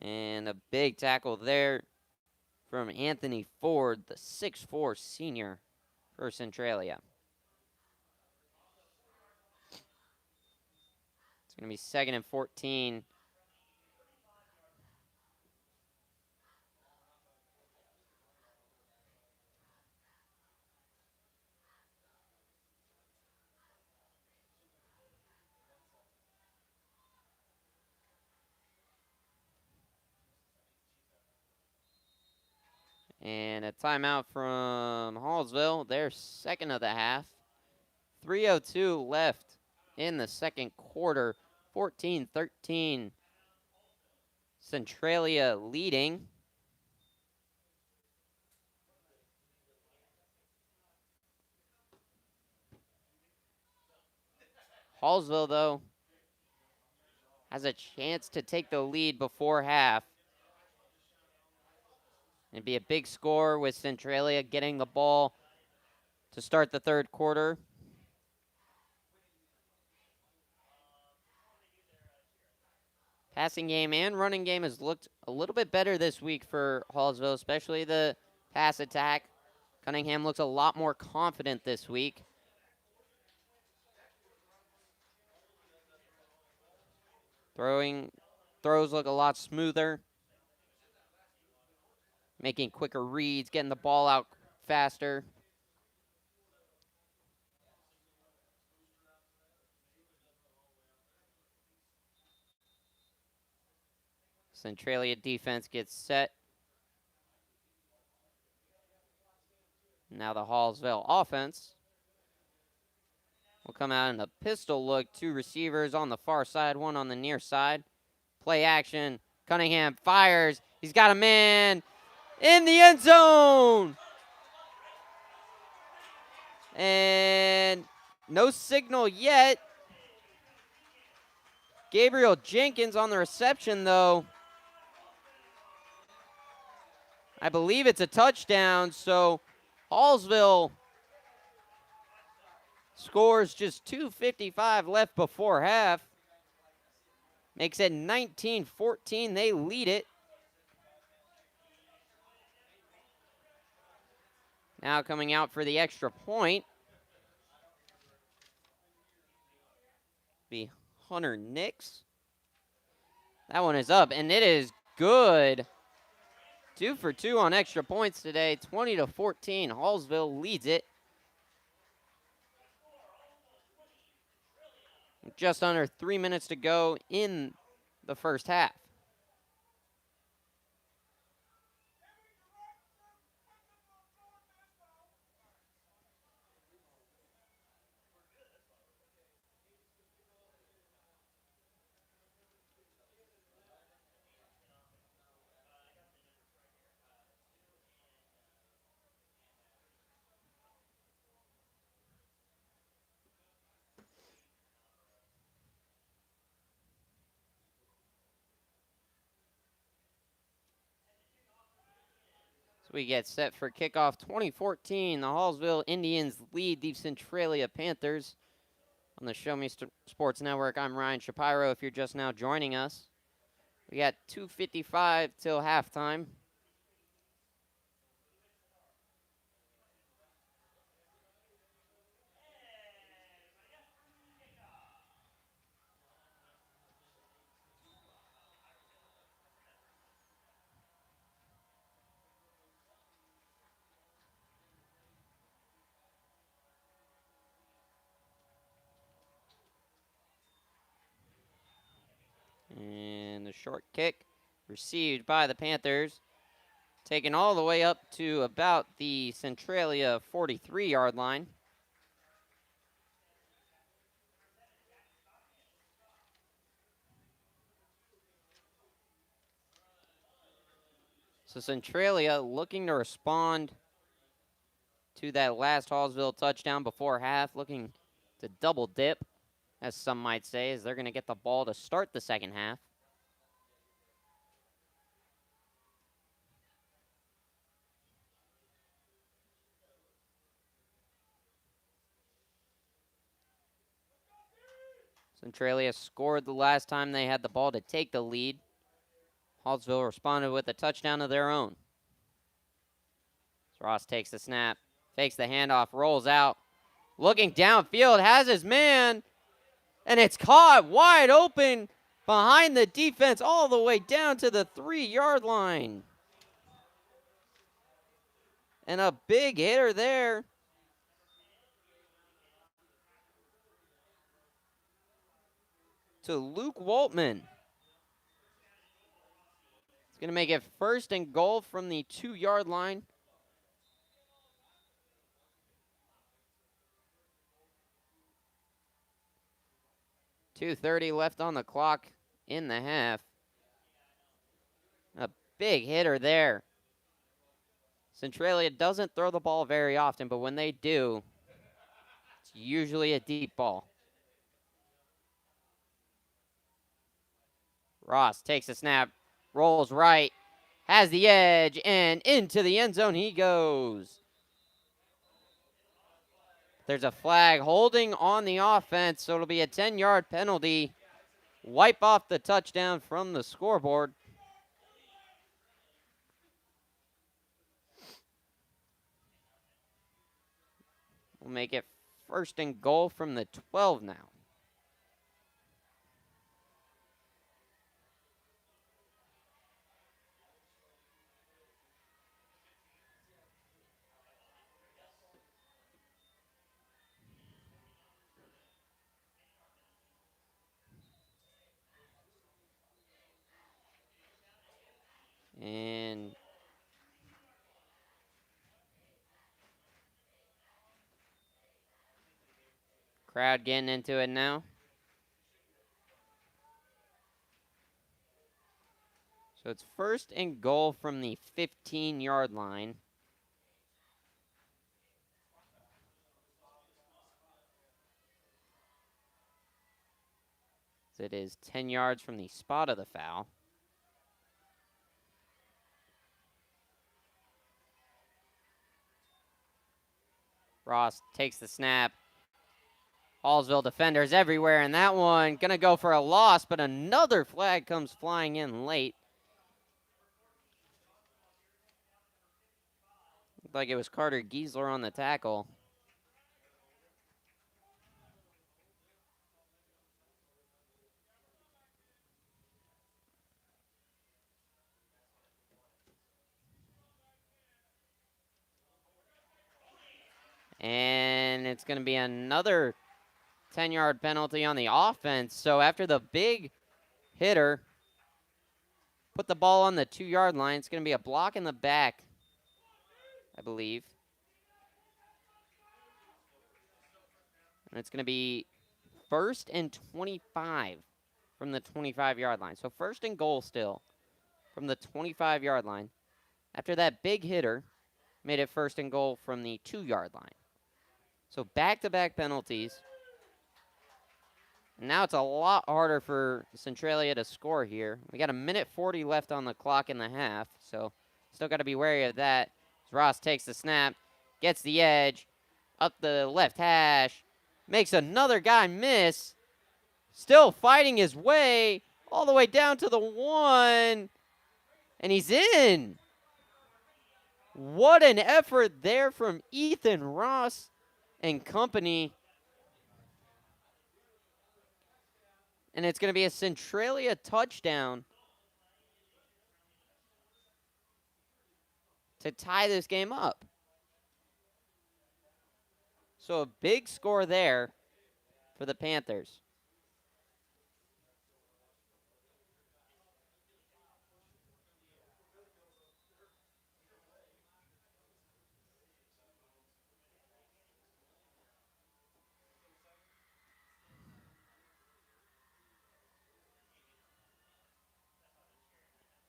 And a big tackle there from Anthony Ford, the 6'4" senior for Centralia. It's going to be 2nd and 14. And a timeout from Hallsville, their 2nd of the half. 3:02 left in the second quarter. 14-13. Centralia leading. Hallsville, though, has a chance to take the lead before half. It'd be a big score with Centralia getting the ball to start the third quarter. Passing game and running game has looked a little bit better this week for Hallsville, especially the pass attack. Cunningham looks a lot more confident this week. Throws look a lot smoother. Making quicker reads, getting the ball out faster. Centralia defense gets set. Now the Hallsville offense will come out in a pistol look. Two receivers on the far side, one on the near side. Play action. Cunningham fires. He's got a man in the end zone. And no signal yet. Gabriel Jenkins on the reception, though. I believe it's a touchdown, so Hallsville scores just 2:55 left before half. Makes it 19-14. They lead it. Now coming out for the extra point. Be Hunter Nix. That one is up, and it is good. 2 for 2 on extra points today. 20-14. Hallsville leads it. Just under 3 minutes to go in the first half. We get set for kickoff 2014. The Hallsville Indians lead the Centralia Panthers. On the Show Me Sports Network, I'm Ryan Shapiro if you're just now joining us. We got 2:55 till halftime. And the short kick received by the Panthers. Taken all the way up to about the Centralia 43-yard line. So Centralia looking to respond to that last Hallsville touchdown before half, looking to double dip, as some might say, as they're going to get the ball to start the second half. Centralia scored the last time they had the ball to take the lead. Hallsville responded with a touchdown of their own. Ross takes the snap, fakes the handoff, rolls out. Looking downfield, has his man, and it's caught wide open behind the defense all the way down to the 3-yard line. And a big hitter there. To Luke Waltman. It's going to make it 1st and goal from the 2-yard line. .230 left on the clock in the half. big hitter there. Centralia doesn't throw the ball very often, but when they do, it's usually a deep ball. Ross takes a snap, rolls right, has the edge, and into the end zone he goes. There's a flag holding on the offense, so it'll be a 10-yard penalty. Wipe off the touchdown from the scoreboard. We'll make it first and goal from the 12 now. And crowd getting into it now. So it's first and goal from the 15-yard line. It is 10 yards from the spot of the foul. Ross takes the snap. Hallsville defenders everywhere, and that one gonna go for a loss, but another flag comes flying in late. Looked like it was Carter Giesler on the tackle. And it's going to be another 10-yard penalty on the offense. So after the big hitter put the ball on the 2-yard line, it's going to be a block in the back, I believe. And it's going to be first and 25 from the 25-yard line. So first and goal still from the 25-yard line. After that big hitter made it first and goal from the 2-yard line. So back-to-back penalties. Now it's a lot harder for Centralia to score here. We got a minute 40 left on the clock in the half, so still got to be wary of that. As Ross takes the snap, gets the edge, up the left hash, makes another guy miss, still fighting his way all the way down to the 1, and he's in. What an effort there from Ethan Ross and company. And it's going to be a Centralia touchdown to tie this game up. So a big score there for the Panthers.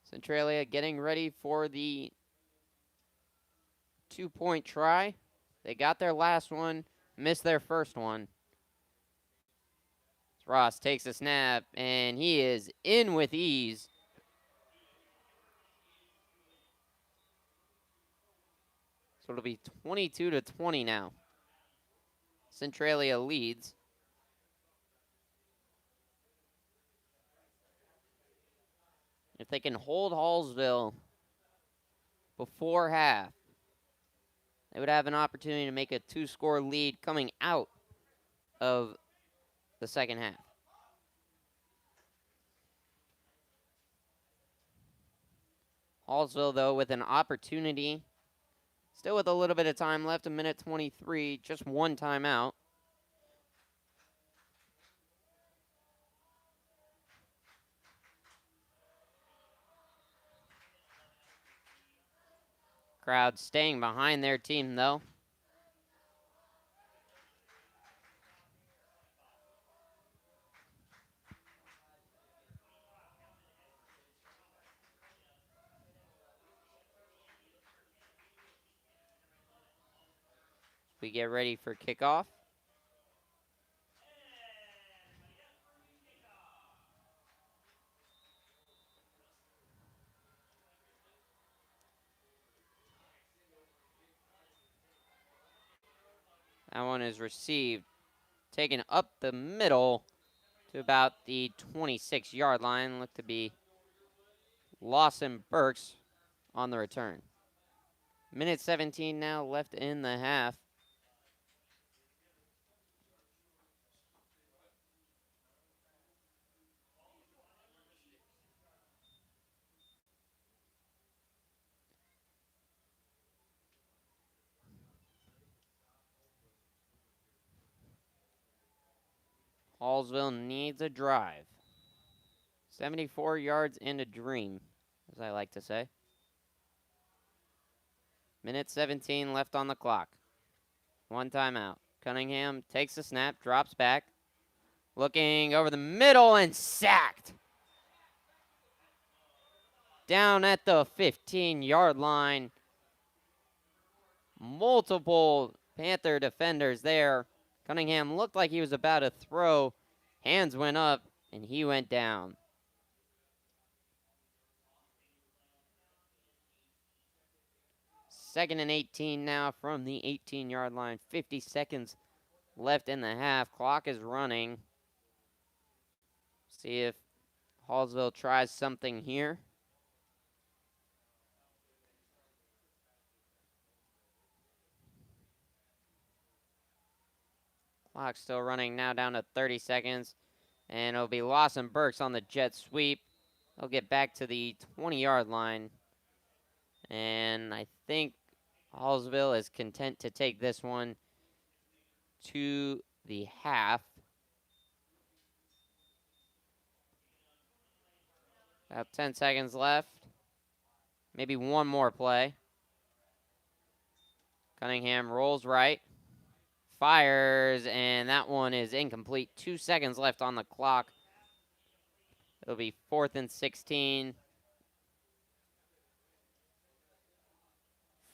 Centralia getting ready for the 2-point try. They got their last one, missed their first one. Ross takes a snap, and he is in with ease. So it'll be 22-20 now. Centralia leads. If they can hold Hallsville before half, they would have an opportunity to make a 2-score lead coming out of the second half. Hallsville, though, with an opportunity, still with a little bit of time left, a minute 23, just one timeout. Crowd staying behind their team, though. we get ready for kickoff. That one is received, taken up the middle to about the 26-yard line. Looked to be Lawson Burks on the return. Minute 17 now left in the half. Hallsville needs a drive. 74 yards and a dream, as I like to say. Minute 17 left on the clock. One timeout. Cunningham takes the snap, drops back. Looking over the middle and sacked. Down at the 15-yard line. Multiple Panther defenders there. Cunningham looked like he was about to throw. Hands went up, and he went down. Second and 18 now from the 18-yard line. 50 seconds left in the half. Clock is running. See if Hallsville tries something here. Clock still running now, down to 30 seconds. And it'll be Lawson Burks on the jet sweep. He'll get back to the 20-yard line. And I think Hallsville is content to take this one to the half. About 10 seconds left. Maybe one more play. Cunningham rolls right. Fires, and that one is incomplete. 2 seconds left on the clock. It'll be 4th and 16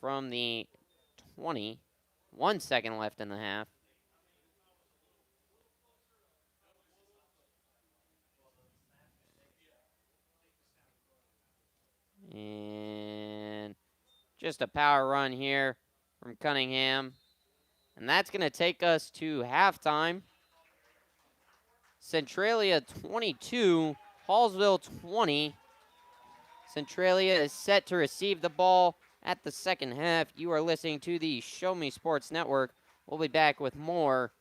from the 20. 1 second left in the half. And just a power run here from Cunningham. And that's going to take us to halftime. Centralia 22, Hallsville 20. Centralia is set to receive the ball at the second half. You are listening to the Show Me Sports Network. We'll be back with more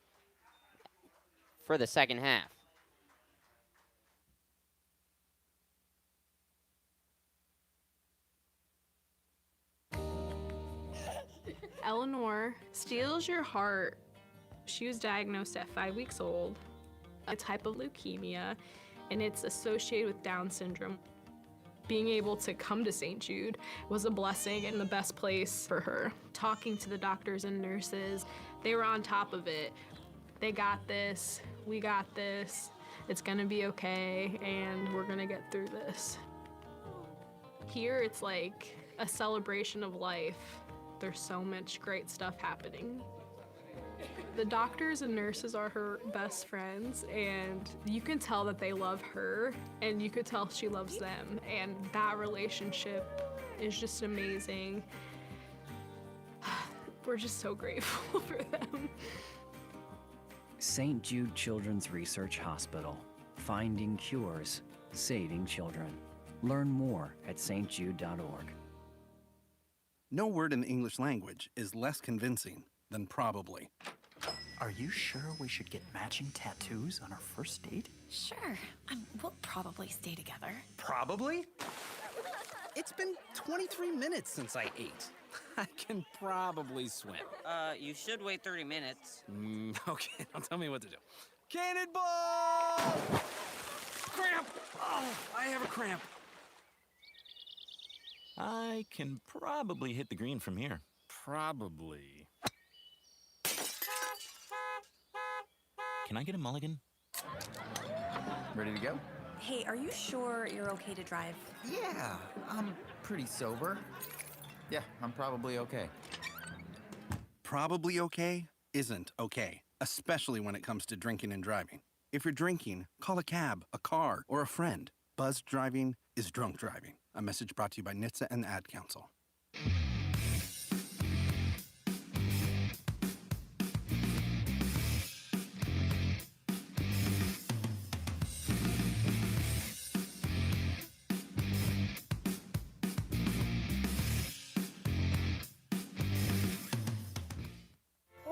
for the second half. Eleanor steals your heart. She was diagnosed at 5 weeks old, a type of leukemia, and it's associated with Down syndrome. Being able to come to St. Jude was a blessing and the best place for her. Talking to the doctors and nurses, they were on top of it. They got this, we got this, it's gonna be okay, and we're gonna get through this. Here, it's like a celebration of life. There's so much great stuff happening. The doctors and nurses are her best friends, and you can tell that they love her, and you could tell she loves them, and that relationship is just amazing. We're just so grateful for them. St. Jude Children's Research Hospital. Finding cures, saving children. Learn more at stjude.org. No word in the English language is less convincing than probably. Are you sure we should get matching tattoos on our first date? Sure. We'll probably stay together. Probably? It's been 23 minutes since I ate. I can probably swim. You should wait 30 minutes. Okay, now tell me what to do. Cannonball! Cramp! Oh, I have a cramp. I can probably hit the green from here. Probably. Can I get a mulligan? Ready to go? Hey, are you sure you're okay to drive? Yeah, I'm pretty sober. Yeah, I'm probably okay. probably okay isn't okay, especially when it comes to drinking and driving. If you're drinking, call a cab, a car, or a friend. Buzzed driving is drunk driving. A message brought to you by NHTSA and the Ad Council.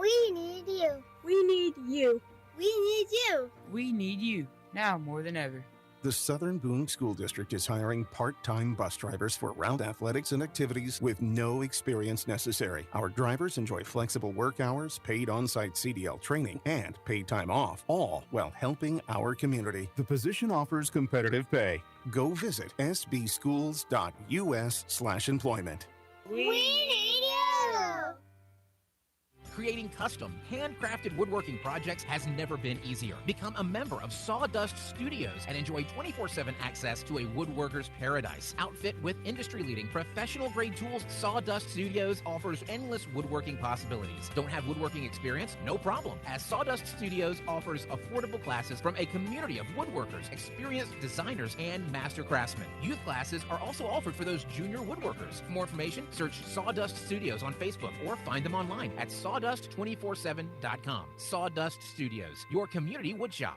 We need you. We need you. We need you. We need you, now more than ever. The Southern Boone School District is hiring part-time bus drivers for route athletics and activities with no experience necessary. Our drivers enjoy flexible work hours, paid on-site CDL training, and paid time off, all while helping our community. The position offers competitive pay. Go visit sbschools.us/employment. We need you. Creating custom, handcrafted woodworking projects has never been easier. Become a member of Sawdust Studios and enjoy 24/7 access to a woodworker's paradise. Outfit with industry-leading professional-grade tools, Sawdust Studios offers endless woodworking possibilities. Don't have woodworking experience? No problem, as Sawdust Studios offers affordable classes from a community of woodworkers, experienced designers, and master craftsmen. Youth classes are also offered for those junior woodworkers. For more information, search Sawdust Studios on Facebook or find them online at sawdust247.com. Sawdust Studios, your community woodshop.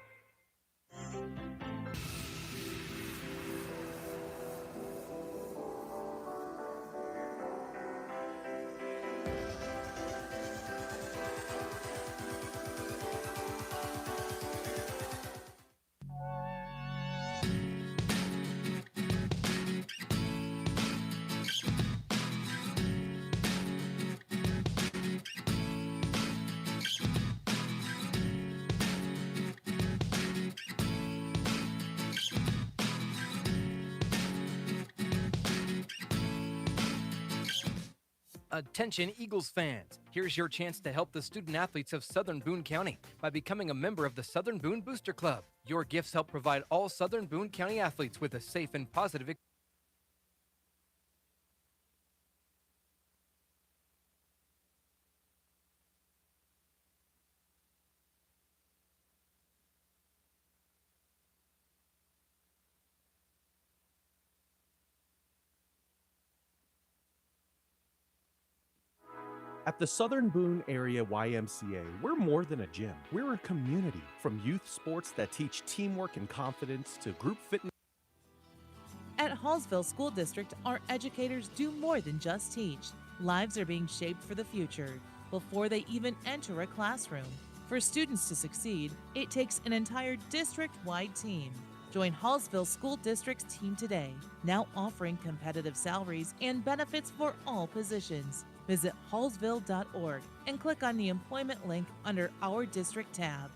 Attention Eagles fans, here's your chance to help the student athletes of Southern Boone County by becoming a member of the Southern Boone Booster Club. Your gifts help provide all Southern Boone County athletes with a safe and positive experience. At the Southern Boone Area YMCA, we're more than a gym. We're a community, from youth sports that teach teamwork and confidence to group fitness. At Hallsville School District, our educators do more than just teach. Lives are being shaped for the future before they even enter a classroom. For students to succeed, it takes an entire district-wide team. Join Hallsville School District's team today, now offering competitive salaries and benefits for all positions. Visit hallsville.org and click on the employment link under Our District tab.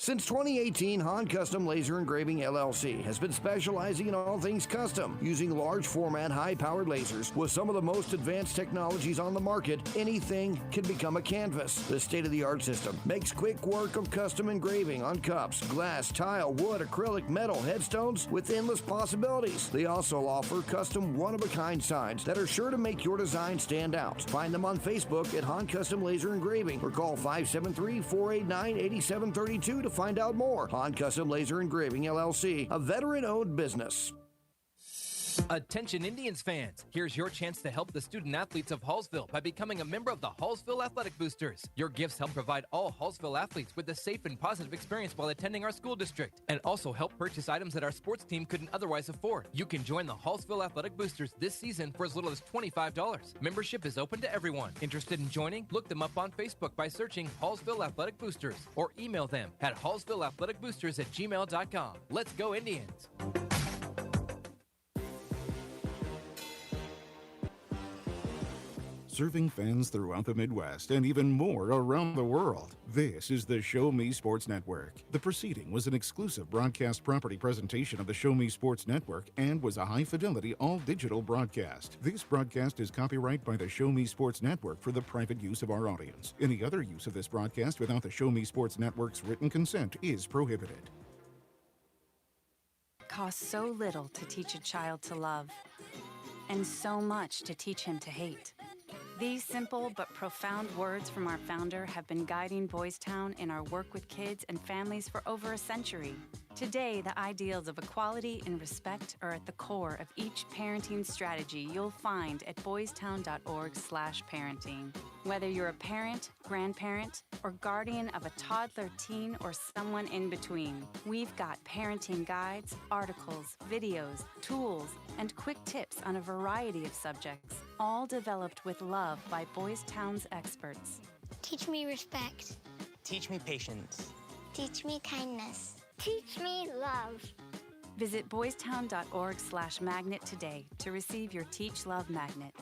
Since 2018, Han Custom Laser Engraving LLC has been specializing in all things custom, using large format, high-powered lasers. With some of the most advanced technologies on the market, anything can become a canvas. This state-of-the-art system makes quick work of custom engraving on cups, glass, tile, wood, acrylic, metal, headstones with endless possibilities. They also offer custom one-of-a-kind signs that are sure to make your design stand out. Find them on Facebook at Han Custom Laser Engraving or call 573-489-8732 to find out more. Han Custom Laser Engraving LLC, a veteran-owned business. Attention Indians fans, here's your chance to help the student athletes of Hallsville by becoming a member of the Hallsville Athletic Boosters. Your gifts help provide all Hallsville athletes with a safe and positive experience while attending our school district, and also help purchase items that our sports team couldn't otherwise afford. You can join the Hallsville Athletic Boosters this season for as little as $25. Membership is open to everyone. Interested in joining? Look them up on Facebook by searching Hallsville Athletic Boosters or email them at hallsvilleathleticboosters@gmail.com. Let's go Indians! Serving fans throughout the Midwest and even more around the world. This is the Show Me Sports Network. The proceeding was an exclusive broadcast property presentation of the Show Me Sports Network and was a high-fidelity, all-digital broadcast. This broadcast is copyright by the Show Me Sports Network for the private use of our audience. Any other use of this broadcast without the Show Me Sports Network's written consent is prohibited. It costs so little to teach a child to love, and so much to teach him to hate. These simple but profound words from our founder have been guiding Boys Town in our work with kids and families for over a century. Today, the ideals of equality and respect are at the core of each parenting strategy you'll find at boystown.org/parenting. Whether you're a parent, grandparent, or guardian of a toddler, teen, or someone in between, we've got parenting guides, articles, videos, tools, and quick tips on a variety of subjects, all developed with love by Boys Town's experts. Teach me respect. Teach me patience. Teach me kindness. Teach me love. Visit boystown.org/magnet today to receive your Teach Love Magnet.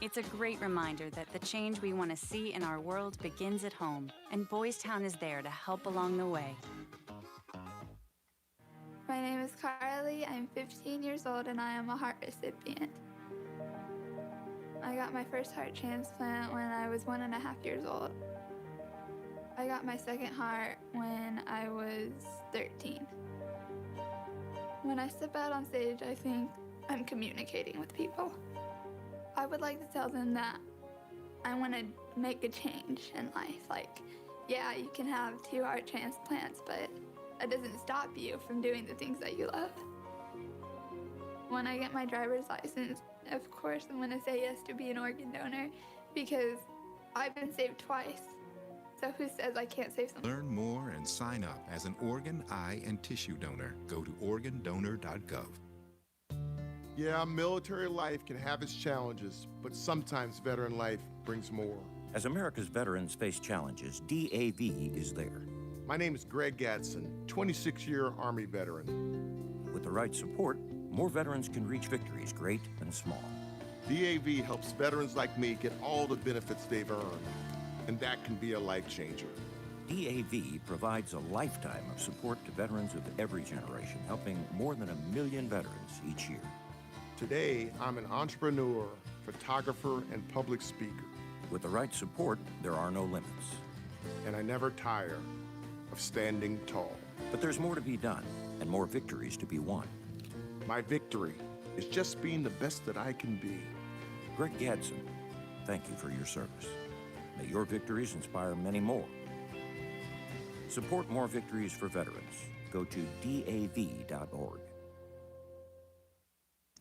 It's a great reminder that the change we want to see in our world begins at home, and Boys Town is there to help along the way. My name is Carly. I'm 15 years old and I am a heart recipient. I got my first heart transplant when I was 1.5 years old. I got my second heart when I was 13. When I step out on stage, I think I'm communicating with people. I would like to tell them that I want to make a change in life. Like, yeah, you can have 2 heart transplants, but that doesn't stop you from doing the things that you love. When I get my driver's license, of course, I'm going to say yes to be an organ donor because I've been saved twice. So who says I can't save someone? Learn more and sign up as an organ, eye, and tissue donor. Go to organdonor.gov. Yeah, military life can have its challenges, but sometimes veteran life brings more. As America's veterans face challenges, DAV is there. My name is Greg Gadsden, 26-year Army veteran. With the right support, more veterans can reach victories, great and small. DAV helps veterans like me get all the benefits they've earned, and that can be a life changer. DAV provides a lifetime of support to veterans of every generation, helping more than 1 million veterans each year. Today, I'm an entrepreneur, photographer, and public speaker. With the right support, there are no limits. And I never tire of standing tall. But there's more to be done, and more victories to be won. My victory is just being the best that I can be. Greg Gadsden, thank you for your service. May your victories inspire many more. Support more victories for veterans. Go to DAV.org.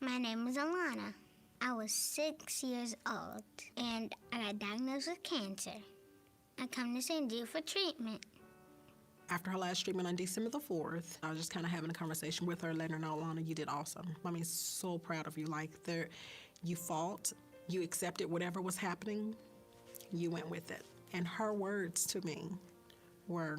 My name is Alana. I was 6 years old and I got diagnosed with cancer. I come to St. Jude for treatment. After her last treatment on December the 4th, I was just kind of having a conversation with her, letting her know, Alana, you did awesome. I mean, so proud of you. Like, you fought, you accepted whatever was happening, you went with it. And her words to me were,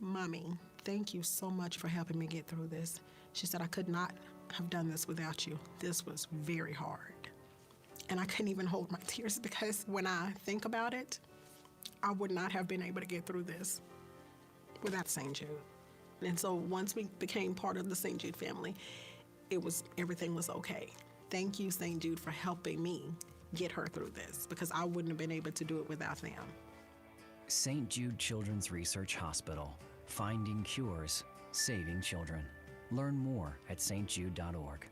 Mommy, thank you so much for helping me get through this. She said, I could not have done this without you. This was very hard. And I couldn't even hold my tears because when I think about it, I would not have been able to get through this without St. Jude. And so once we became part of the St. Jude family, everything was okay. Thank you, St. Jude, for helping me get her through this because I wouldn't have been able to do it without them. St. Jude Children's Research Hospital. Finding cures, saving children. Learn more at stjude.org.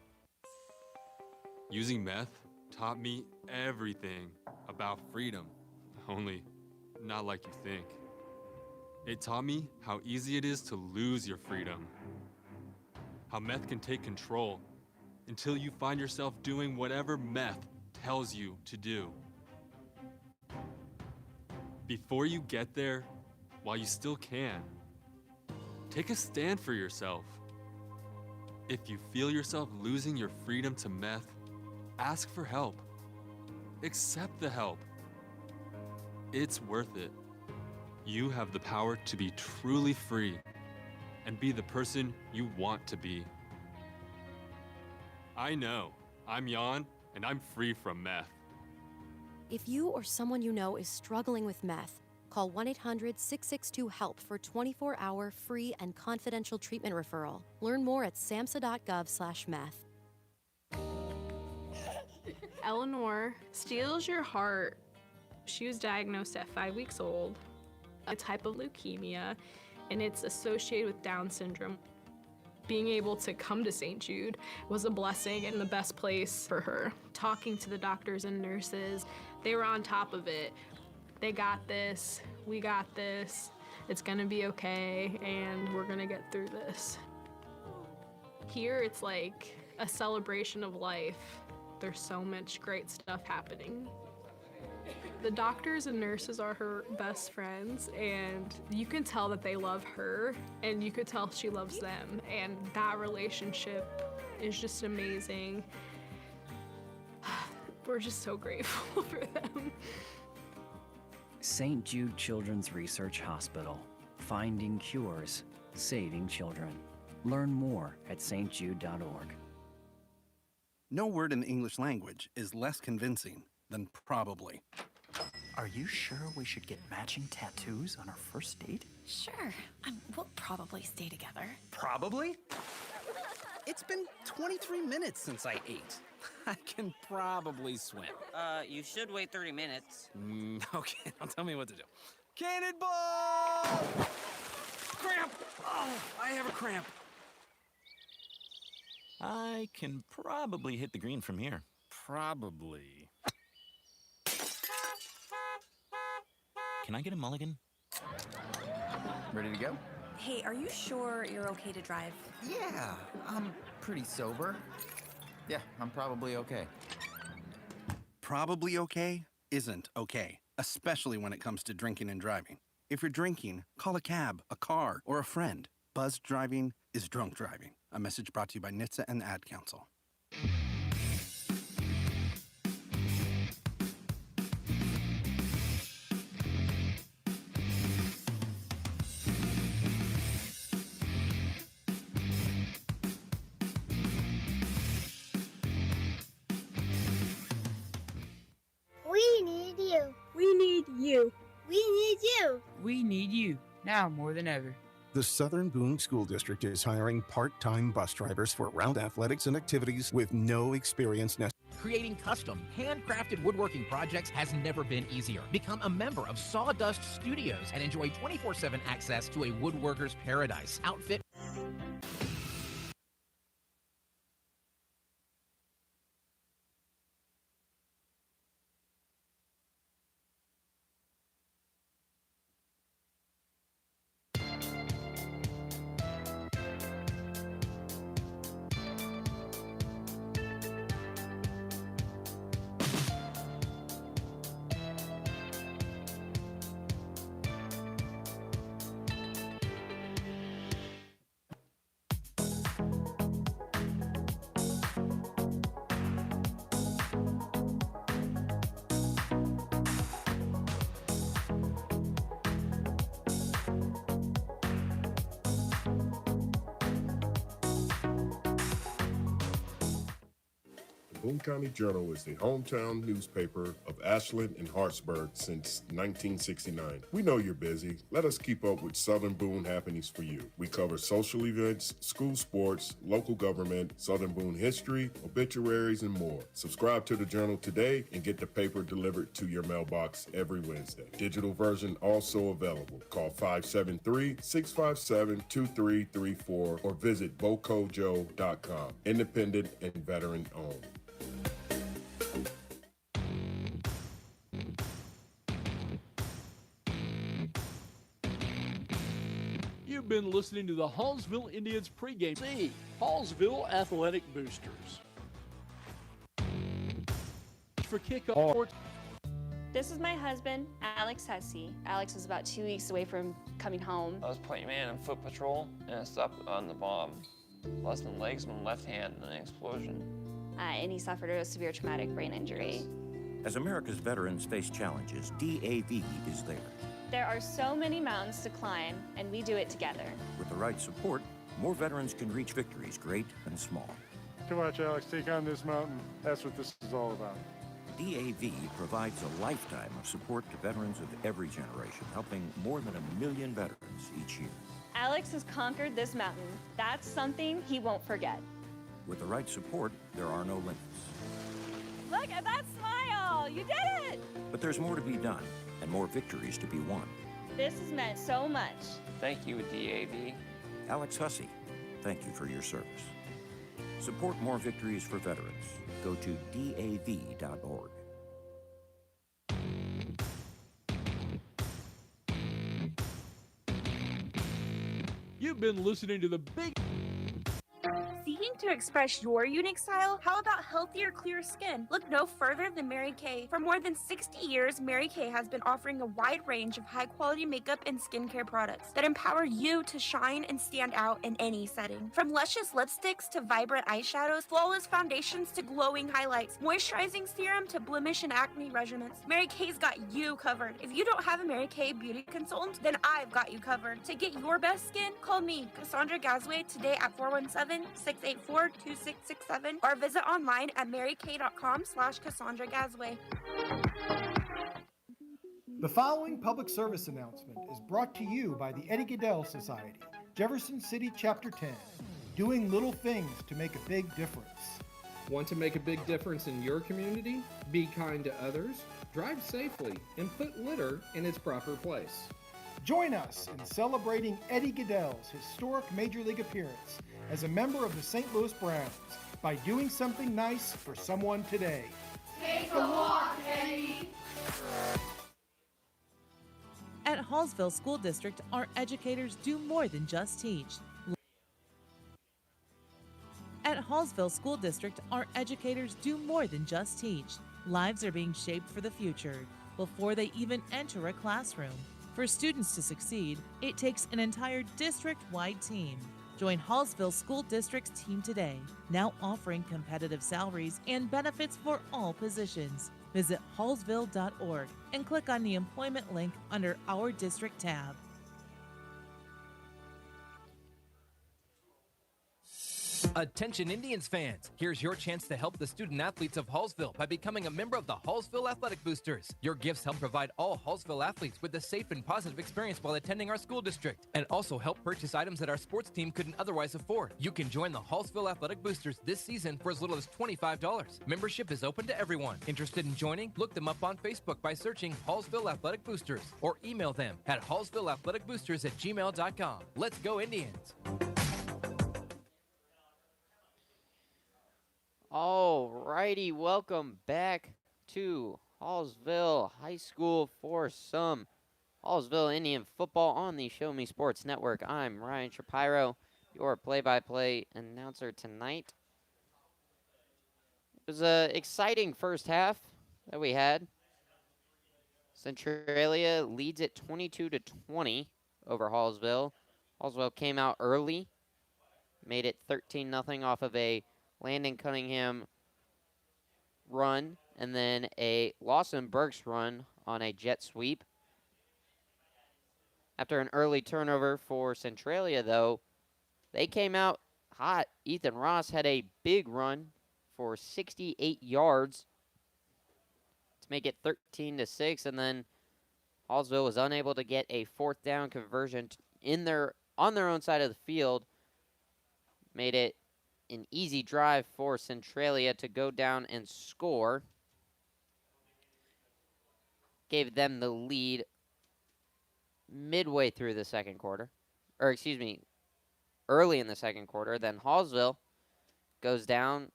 Using meth taught me everything about freedom, only not like you think. It taught me how easy it is to lose your freedom, how meth can take control until you find yourself doing whatever meth tells you to do. Before you get there, while you still can, take a stand for yourself. If you feel yourself losing your freedom to meth, ask for help. Accept the help. It's worth it. You have the power to be truly free and be the person you want to be. I know, I'm Jan, and I'm free from meth. If you or someone you know is struggling with meth, call 1-800-662-HELP for 24-hour free and confidential treatment referral. Learn more at samhsa.gov/meth. Eleanor steals your heart. She was diagnosed at 5 weeks old, a type of leukemia, and it's associated with Down syndrome. Being able to come to St. Jude was a blessing and the best place for her. Talking to the doctors and nurses, they were on top of it. They got this, we got this, it's gonna be okay, and we're gonna get through this. Here, it's like a celebration of life. There's so much great stuff happening. The doctors and nurses are her best friends, and you can tell that they love her, and you could tell she loves them, and that relationship is just amazing. We're just so grateful for them. St. Jude Children's Research Hospital. Finding cures, saving children. Learn more at stjude.org. No word in the English language is less convincing than probably. Are you sure we should get matching tattoos on our first date? Sure. We'll probably stay together. Probably? It's been 23 minutes since I ate. I can probably swim. You should wait 30 minutes. Okay, now tell me what to do. Cannonball! Cramp! Oh, I have a cramp. I can probably hit the green from here. Probably. Can I get a mulligan? Ready to go? Hey, are you sure you're okay to drive? Yeah, I'm pretty sober. Yeah, I'm probably okay. Probably okay isn't okay, especially when it comes to drinking and driving. If you're drinking, call a cab, a car, or a friend. Buzzed driving is drunk driving. A message brought to you by NHTSA and the Ad Council. We need you. We need you. We need you. We need you now more than ever. The Southern Boone School District is hiring part-time bus drivers for round athletics and activities with no experience necessary. Creating custom, handcrafted woodworking projects has never been easier. Become a member of Sawdust Studios and enjoy 24/7 access to a woodworker's paradise. Outfit. Boone County Journal is the hometown newspaper of Ashland and Hartsburg since 1969. We know you're busy. Let us keep up with Southern Boone happenings for you. We cover social events, school sports, local government, Southern Boone history, obituaries, and more. Subscribe to the Journal today and get the paper delivered to your mailbox every Wednesday. Digital version also available. Call 573-657-2334 or visit bocojo.com. Independent and veteran owned. You've been listening to the Hallsville Indians pregame. See, Hallsville Athletic Boosters. For kickoff. This is my husband, Alex Hussey. Alex was about 2 weeks away from coming home. I was playing man in foot patrol, and I stopped on the bomb. Lost my legs and my left hand in an explosion. And he suffered a severe traumatic brain injury. As America's veterans face challenges, DAV is there. There are so many mountains to climb, and we do it together. With the right support, more veterans can reach victories, great and small. To watch Alex take on this mountain, that's what this is all about. DAV provides a lifetime of support to veterans of every generation, helping more than 1 million veterans each year. Alex has conquered this mountain. That's something he won't forget. With the right support, there are no limits. Look at that smile! You did it! But there's more to be done, and more victories to be won. This has meant so much. Thank you, DAV. Alex Hussey, Thank you for your service. Support more victories for veterans. Go to DAV.org. You've been listening to the Big... Seeking to express your unique style? How about healthier, clear skin? Look no further than Mary Kay. For more than 60 years, Mary Kay has been offering a wide range of high-quality makeup and skincare products that empower you to shine and stand out in any setting. From luscious lipsticks to vibrant eyeshadows, flawless foundations to glowing highlights, moisturizing serum to blemish and acne regimens, Mary Kay's got you covered. If you don't have a Mary Kay beauty consultant, then I've got you covered. To get your best skin, call me, Cassandra Gasway, today at 417-684-2667 or visit online at marykay.com/Cassandra Gasway. The following public service announcement is brought to you by the Eddie Gaedel Society, Jefferson City Chapter 10, doing little things to make a big difference. Want to make a big difference in your community? Be kind to others, drive safely, and put litter in its proper place. Join us in celebrating Eddie Gaedel's historic Major League appearance as a member of the St. Louis Browns by doing something nice for someone today. Take a walk, Eddie! At Hallsville School District, our educators do more than just teach. At Hallsville School District, our educators do more than just teach. Lives are being shaped for the future before they even enter a classroom. For students to succeed, it takes an entire district-wide team. Join Hallsville School District's team today, now offering competitive salaries and benefits for all positions. Visit hallsville.org and click on the employment link under Our District tab. Attention Indians fans, here's your chance to help the student athletes of Hallsville by becoming a member of the Hallsville Athletic Boosters. Your gifts help provide all Hallsville athletes with a safe and positive experience while attending our school district, and also help purchase items that our sports team couldn't otherwise afford. You can join the Hallsville Athletic Boosters this season for as little as $25. Membership is open to everyone. Interested in joining? Look them up on Facebook by searching Hallsville Athletic Boosters or email them at hallsvilleathleticboosters@gmail.com. Let's go Indians! Alrighty, welcome back to Hallsville High School for some Hallsville Indian football on the Show Me Sports Network. I'm Ryan Shapiro, your play-by-play announcer tonight. It was an exciting first half that we had. Centralia leads it 22-20 over Hallsville. Hallsville came out early, made it 13-0 off of a Landon Cunningham run, and then a Lawson Burks run on a jet sweep. After an early turnover for Centralia, though, they came out hot. Ethan Ross had a big run for 68 yards to make it 13-6, and then Hallsville was unable to get a fourth down conversion on their own side of the field. Made it an easy drive for Centralia to go down and score. Gave them the lead midway through the second quarter. Early in the second quarter. Then Hallsville goes down,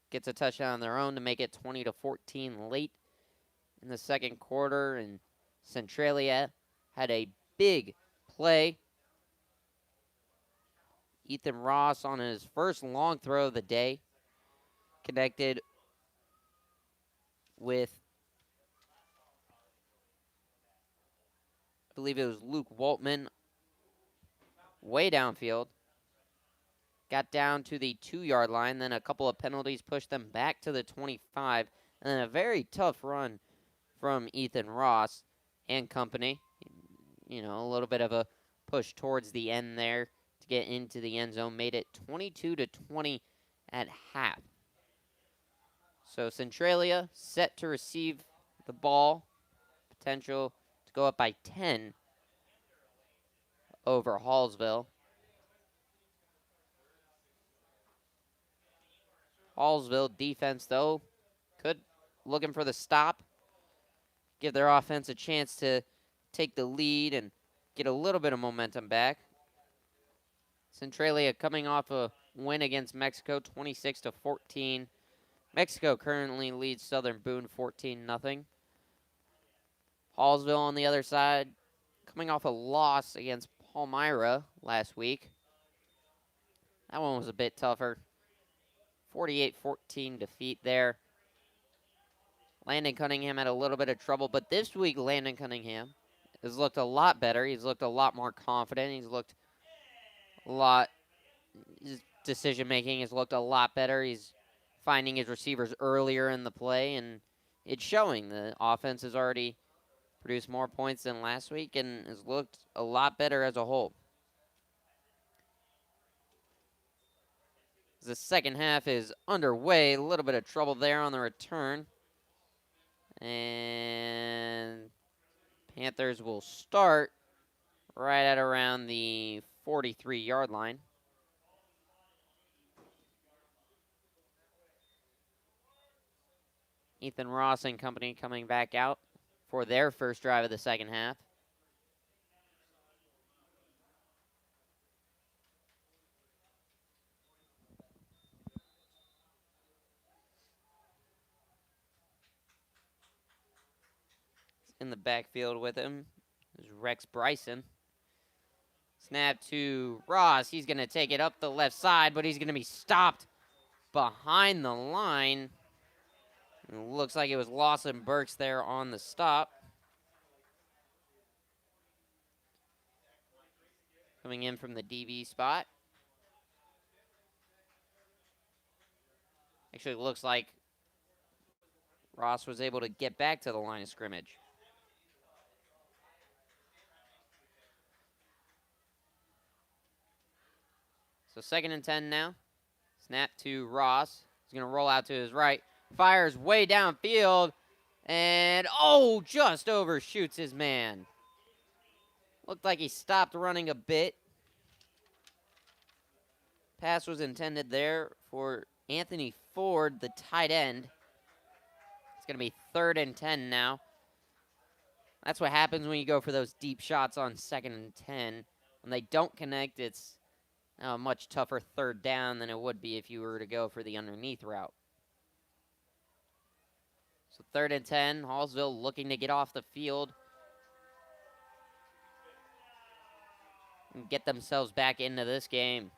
gets a touchdown on their own to make it 20-14 late in the second quarter. And Centralia had a big play. Ethan Ross on his first long throw of the day connected with, I believe it was Luke Waltman, way downfield. Got down to the 2-yard line, then a couple of penalties pushed them back to the 25, and then a very tough run from Ethan Ross and company. You know, a little bit of a push towards the end there to get into the end zone, made it 22-20 at half. So Centralia set to receive the ball, potential to go up by 10 over Hallsville. Hallsville defense, though, looking for the stop, give their offense a chance to take the lead and get a little bit of momentum back. Centralia coming off a win against Mexico, 26-14. Mexico currently leads Southern Boone 14-0. Hallsville on the other side, coming off a loss against Palmyra last week. That one was a bit tougher. 48-14 defeat there. Landon Cunningham had a little bit of trouble, but this week Landon Cunningham has looked a lot better. He's looked a lot more confident. He's looked a lot, his decision making has looked a lot better. He's finding his receivers earlier in the play, and it's showing. The offense has already produced more points than last week and has looked a lot better as a whole. The second half is underway. A little bit of trouble there on the return. And Panthers will start right at around the 43-yard line. Ethan Ross and company coming back out for their first drive of the second half. In the backfield with him is Rex Bryson. Snap to Ross. He's going to take it up the left side, but he's going to be stopped behind the line. It looks like it was Lawson Burks there on the stop. Coming in from the DB spot. Actually, it looks like Ross was able to get back to the line of scrimmage. So 2nd and 10 now. Snap to Ross. He's going to roll out to his right. Fires way downfield. And, oh, just overshoots his man. Looked like he stopped running a bit. Pass was intended there for Anthony Ford, the tight end. It's going to be 3rd and 10 now. That's what happens when you go for those deep shots on 2nd and 10. When they don't connect, it's a much tougher 3rd down than it would be if you were to go for the underneath route. So 3rd and 10, Hallsville looking to get off the field and get themselves back into this game.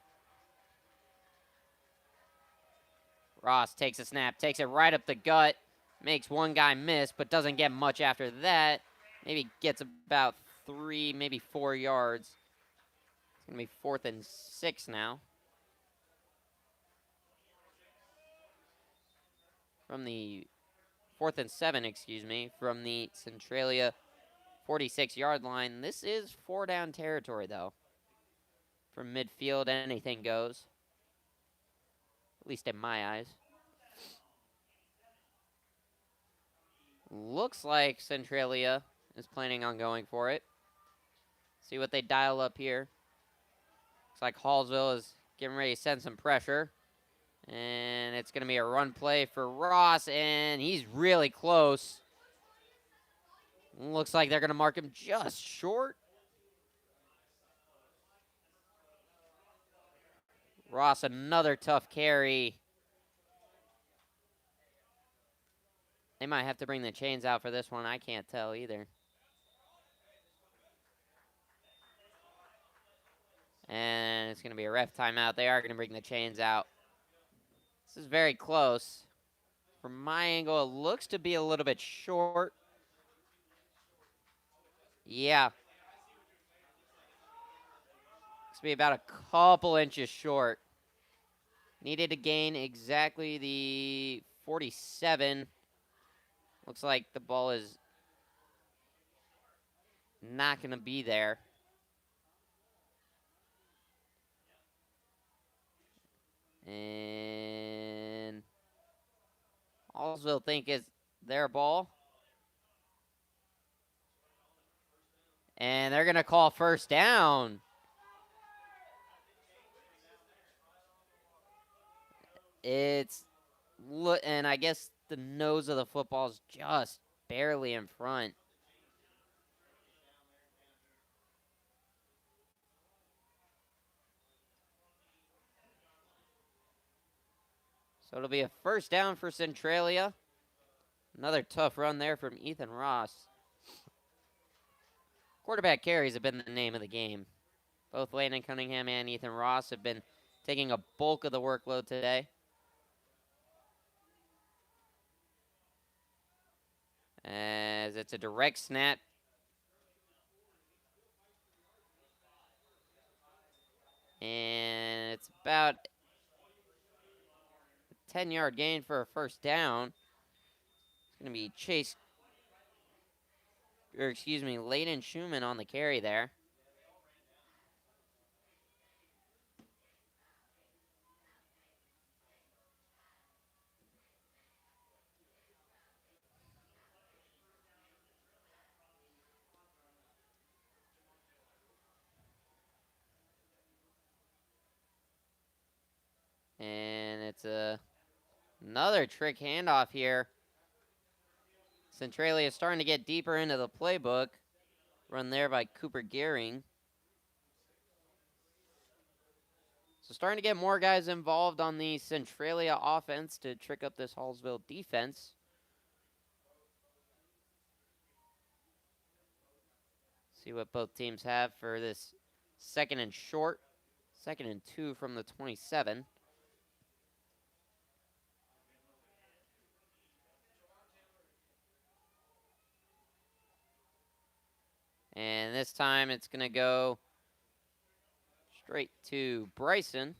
Ross takes a snap, takes it right up the gut, makes one guy miss, but doesn't get much after that. Maybe gets about 3, maybe 4 yards. It's going to be 4th and 6 now. From the 4th and 7, excuse me, from the Centralia 46-yard line. This is 4-down territory, though. From midfield, anything goes. At least in my eyes. Looks like Centralia is planning on going for it. See what they dial up here. Looks like Hallsville is getting ready to send some pressure. And it's going to be a run play for Ross, and he's really close. Looks like they're going to mark him just short. Ross, another tough carry. They might have to bring the chains out for this one. I can't tell either. And it's going to be a ref timeout. They are going to bring the chains out. This is very close. From my angle, it looks to be a little bit short. Yeah. Looks to be about a couple inches short. Needed to gain exactly the 47. Looks like the ball is not going to be there. And Hallsville think it's their ball. And they're going to call first down. And I guess the nose of the football is just barely in front. So it'll be a first down for Centralia. Another tough run there from Ethan Ross. Quarterback carries have been the name of the game. Both Landon Cunningham and Ethan Ross have been taking a bulk of the workload today. As it's a direct snap. And it's about a 10-yard gain for a first down. It's going to be Layden Schumann on the carry there. And it's another trick handoff here. Centralia is starting to get deeper into the playbook. Run there by Cooper Gehring. So starting to get more guys involved on the Centralia offense to trick up this Hallsville defense. See what both teams have for this second and short. 2nd and 2 from the 27. And this time it's going to go straight to Bryson.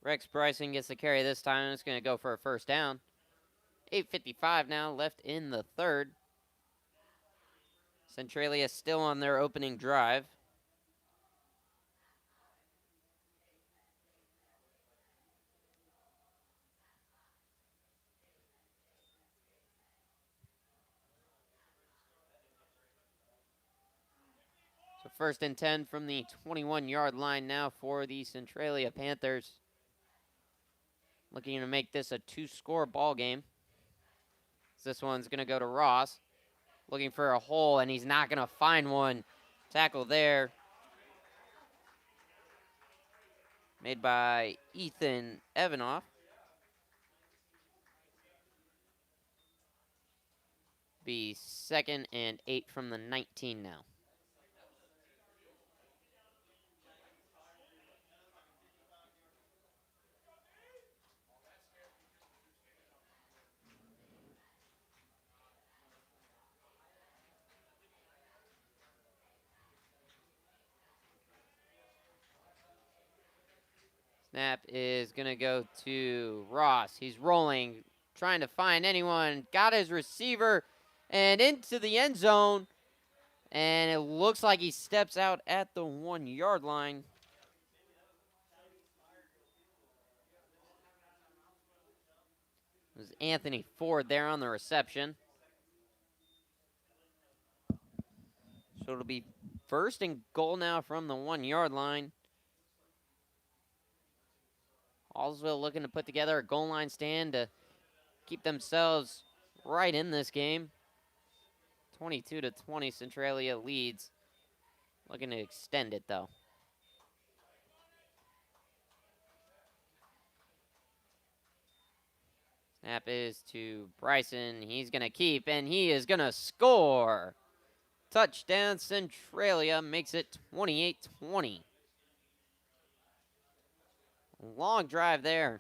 Rex Bryson gets the carry this time. It's going to go for a first down. 8:55 now left in the third. Centralia still on their opening drive. So 1st and 10 from the 21-yard line now for the Centralia Panthers. Looking to make this a 2-score ball game. This one's going to go to Ross. Looking for a hole, and he's not going to find one. Tackle there. Made by Ethan Evanoff. Be 2nd and 8 from the 19 now. Snap is going to go to Ross. He's rolling, trying to find anyone. Got his receiver and into the end zone. And it looks like he steps out at the 1-yard line. It was Anthony Ford there on the reception. So it'll be 1st and goal now from the 1-yard line. Hallsville looking to put together a goal line stand to keep themselves right in this game. 22-20, Centralia leads. Looking to extend it, though. Snap is to Bryson. He's going to keep, and he is going to score. Touchdown, Centralia makes it 28-20. Long drive there.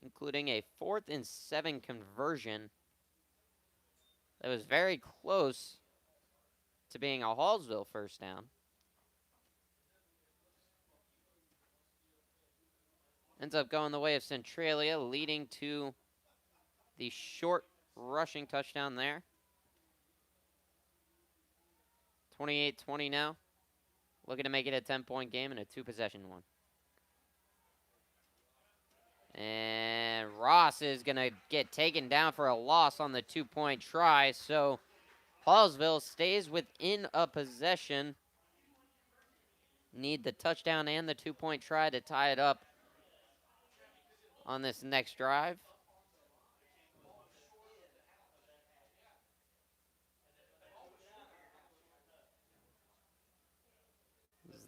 Including a 4th and 7 conversion. That was very close to being a Hallsville first down. Ends up going the way of Centralia, leading to the short rushing touchdown there. 28-20 now. Looking to make it a 10-point game and a 2-possession one. And Ross is going to get taken down for a loss on the 2-point try. So Hallsville stays within a possession. Need the touchdown and the 2-point try to tie it up on this next drive.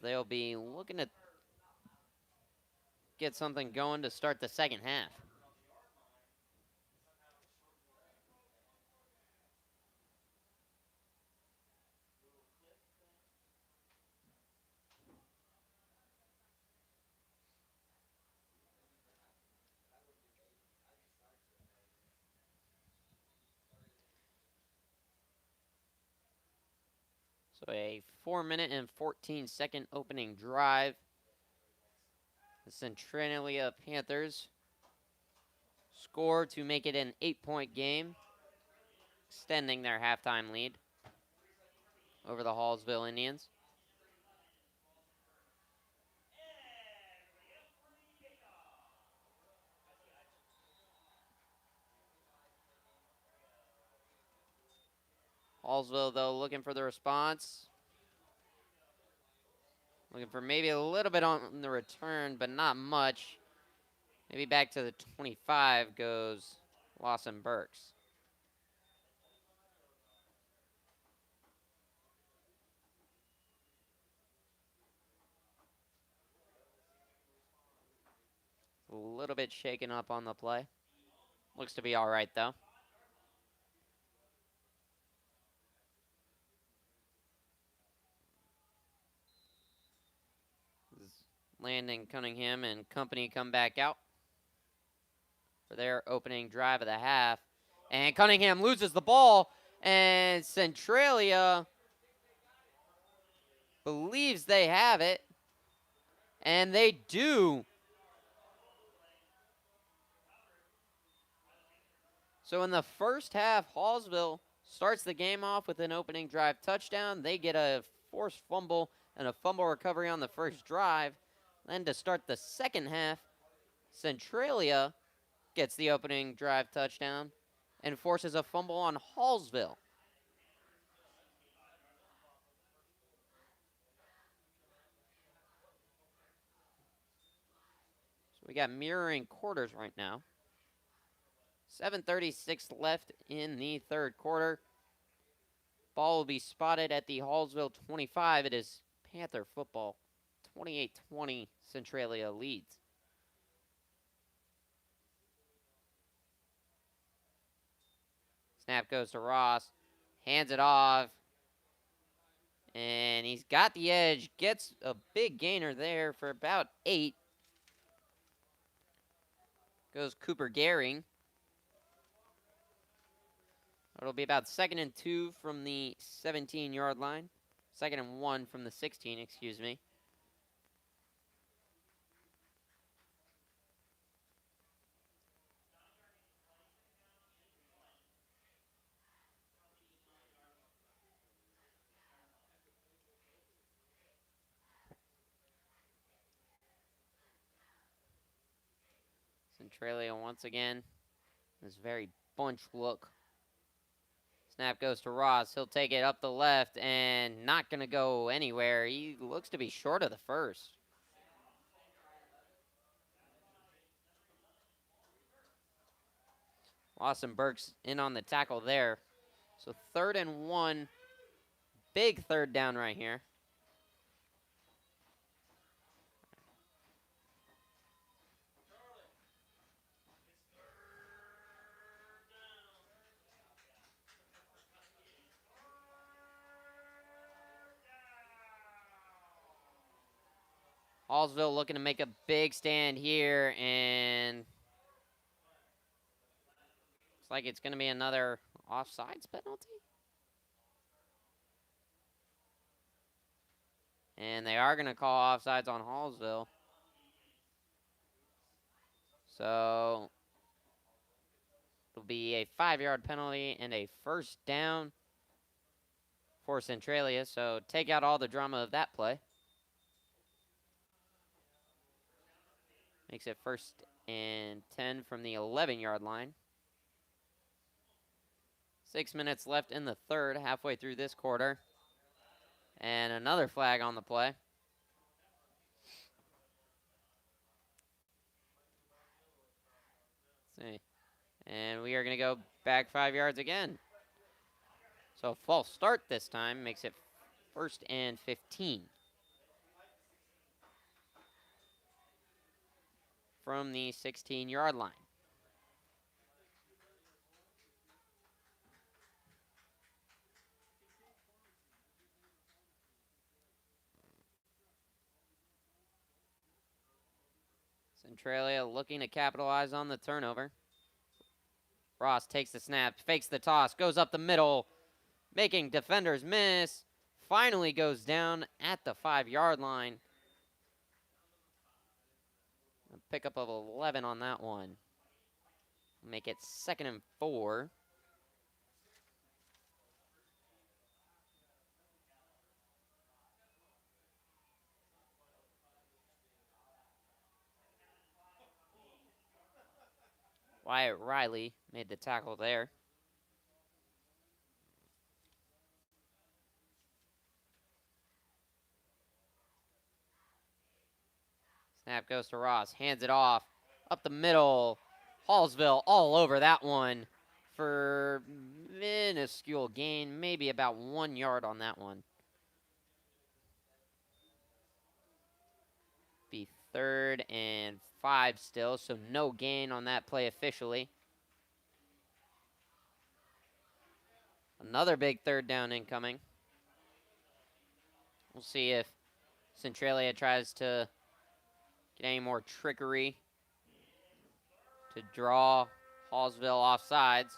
they'll be looking to get something going to start the second half. So a 4-minute and 14-second opening drive. The Centralia Panthers score to make it an 8-point game, extending their halftime lead over the Hallsville Indians. Hallsville, though, looking for the response. Looking for maybe a little bit on the return, but not much. Maybe back to the 25 goes Lawson Burks. A little bit shaken up on the play. Looks to be all right, though. Landon Cunningham and company come back out for their opening drive of the half. And Cunningham loses the ball, and Centralia believes they have it, and they do. So in the first half, Hallsville starts the game off with an opening drive touchdown. They get a forced fumble and a fumble recovery on the first drive. Then to start the second half, Centralia gets the opening drive touchdown and forces a fumble on Hallsville. So we got mirroring quarters right now. 7:36 left in the third quarter. Ball will be spotted at the Hallsville 25. It is Panther football. 28-20, Centralia leads. Snap goes to Ross. Hands it off. And he's got the edge. Gets a big gainer there for about 8. Goes Cooper Gehring. It'll be about 2nd and 2 from the 17-yard line. 2nd and 1 from the 16, excuse me. Centralia once again. This very bunch look. Snap goes to Ross. He'll take it up the left and not going to go anywhere. He looks to be short of the first. Lawson Burks in on the tackle there. So 3rd and 1. Big third down right here. Hallsville looking to make a big stand here, and looks like it's going to be another offsides penalty. And they are going to call offsides on Hallsville. So it'll be a 5-yard penalty and a first down for Centralia. So take out all the drama of that play. Makes it 1st and 10 from the 11-yard line. 6 minutes left in the third, halfway through this quarter. And another flag on the play. Let's see. And we are going to go back 5 yards again. So false start this time makes it 1st and 15. from the 16-yard line. Centralia looking to capitalize on the turnover. Ross takes the snap, fakes the toss, goes up the middle, making defenders miss. Finally goes down at the 5-yard line. A pickup of 11 on that one. Make it 2nd and 4. Wyatt Riley made the tackle there. Snap goes to Ross, hands it off, up the middle. Hallsville all over that one for minuscule gain, maybe about 1 yard on that one. Be 3rd and 5 still, so no gain on that play officially. Another big 3rd down incoming. We'll see if Centralia tries to get any more trickery to draw Hallsville off sides.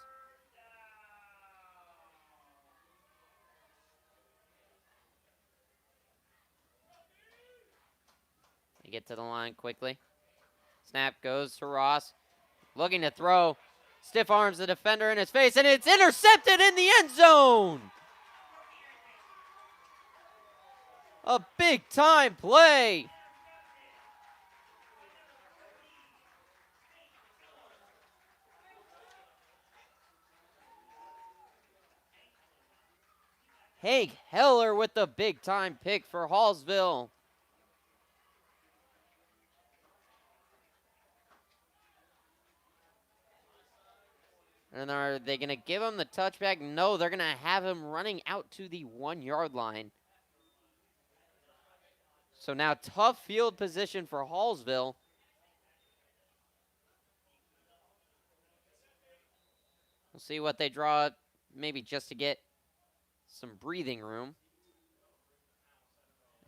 They get to the line quickly. Snap goes to Ross. Looking to throw. Stiff arms the defender in his face, and it's intercepted in the end zone. A big time play. Hank Heller with the big time pick for Hallsville. And are they going to give him the touchback? No, they're going to have him running out to the 1-yard line. So now tough field position for Hallsville. We'll see what they draw up, maybe just to get some breathing room.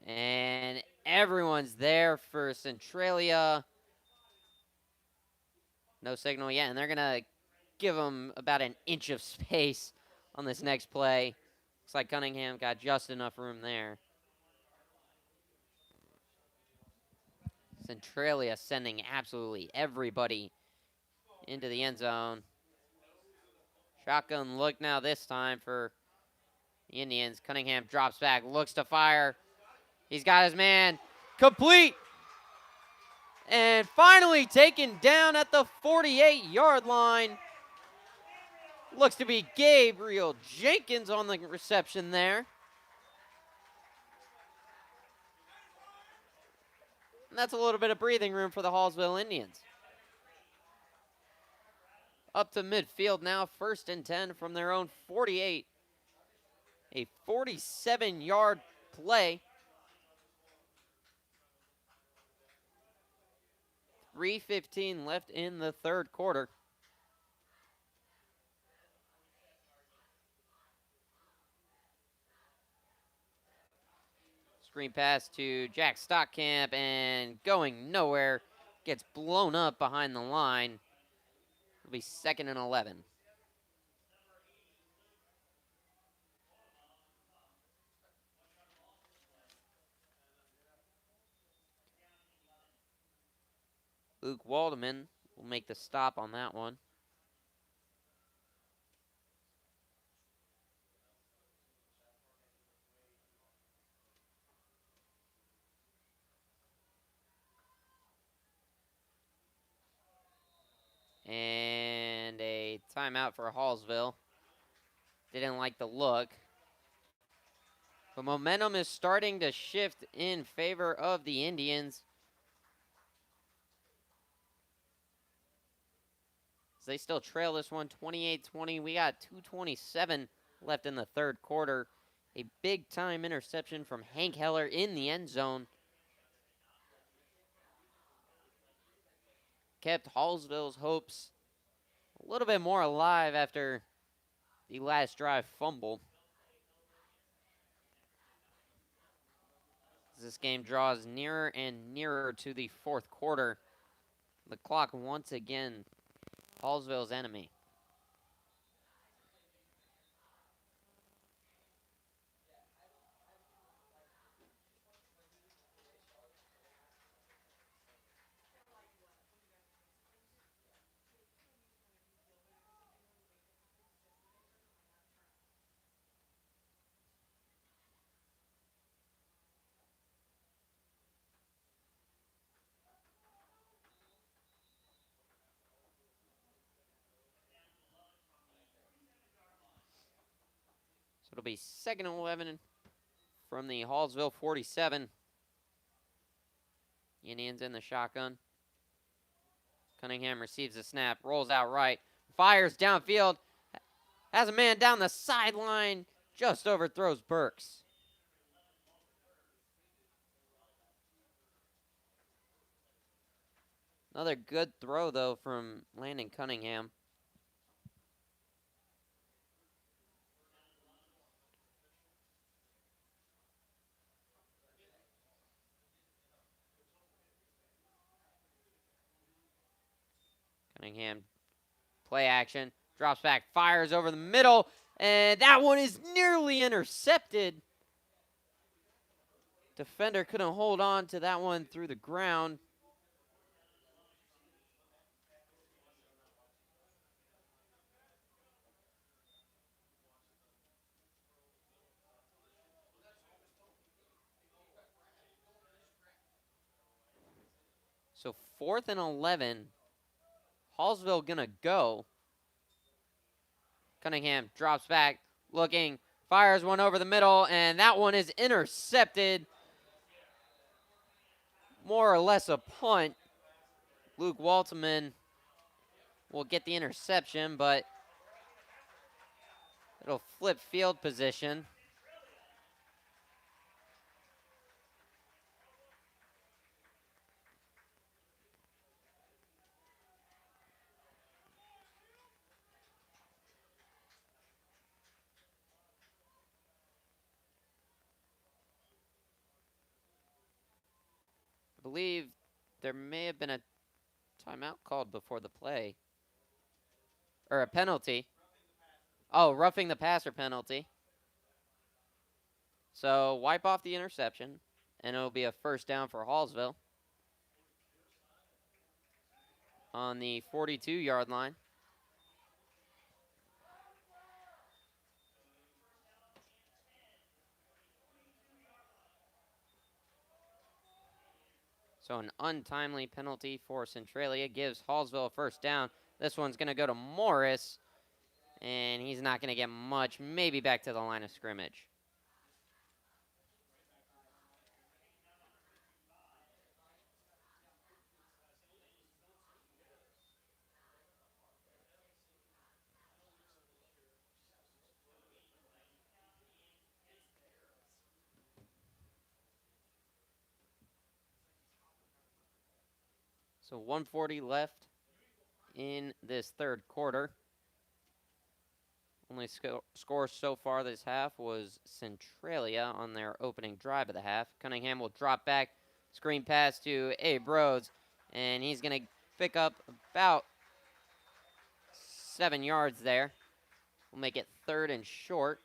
And everyone's there for Centralia. No signal yet, and they're going to give them about an inch of space on this next play. Looks like Cunningham got just enough room there. Centralia sending absolutely everybody into the end zone. Shotgun look now this time for the Indians. Cunningham drops back, looks to fire. He's got his man complete. And finally taken down at the 48-yard line. Looks to be Gabriel Jenkins on the reception there. And that's a little bit of breathing room for the Hallsville Indians. Up to midfield now, 1st and 10 from their own 48. A 47-yard play. 3:15 left in the 3rd quarter. Screen pass to Jack Stockamp, and going nowhere. Gets blown up behind the line. It'll be 2nd and 11. Luke Waldman will make the stop on that one. And a timeout for Hallsville. Didn't like the look. But momentum is starting to shift in favor of the Indians. As they still trail this one 28-20. We got 2:27 left in the 3rd quarter. A big time interception from Hank Heller in the end zone. kept Hallsville's hopes a little bit more alive after the last drive fumble. As this game draws nearer and nearer to the fourth quarter, the clock once again Hallsville's enemy. So it'll be 2nd and 11 from the Hallsville 47. Indians in the shotgun. Cunningham receives the snap, rolls out right, fires downfield, has a man down the sideline, just overthrows Burks. Another good throw, though, from Landon Cunningham. Cunningham, play action, drops back, fires over the middle, and that one is nearly intercepted. Defender couldn't hold on to that one through the ground. So 4th and 11. Hallsville gonna go. Cunningham drops back, looking, fires one over the middle, and that one is intercepted. More or less a punt. Luke Waltman will get the interception, but it'll flip field position. I believe there may have been a timeout called before the play. Or a penalty. Oh, roughing the passer penalty. So wipe off the interception, and it'll be a first down for Hallsville on the 42-yard line. So an untimely penalty for Centralia gives Hallsville a first down. This one's going to go to Morris, and he's not going to get much, maybe back to the line of scrimmage. So 1:40 left in this third quarter. Only score so far this half was Centralia on their opening drive of the half. Cunningham will drop back, screen pass to Abe Rhodes, and he's going to pick up about 7 yards there. We'll make it 3rd and short.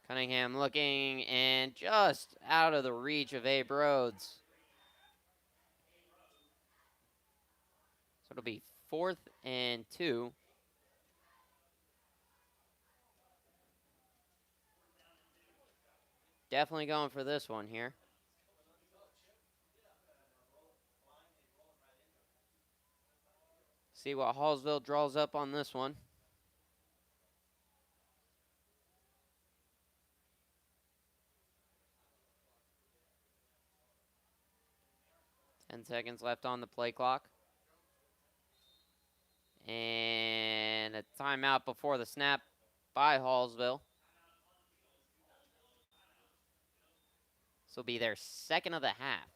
Cunningham looking, and just out of the reach of Abe Rhodes. So it'll be 4th and 2. Definitely going for this one here. See what Hallsville draws up on this one. Ten seconds left on the play clock. And a timeout before the snap by Hallsville. This will be their second of the half.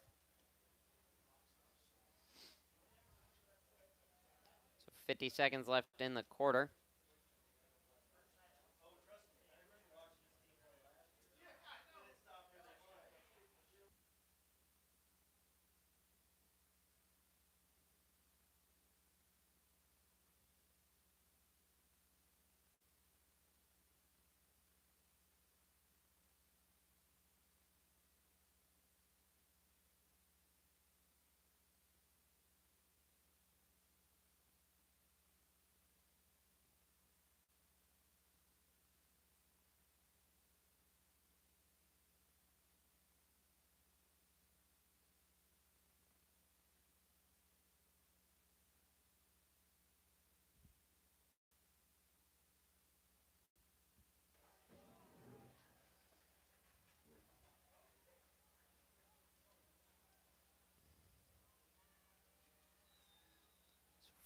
So 50 seconds left in the quarter.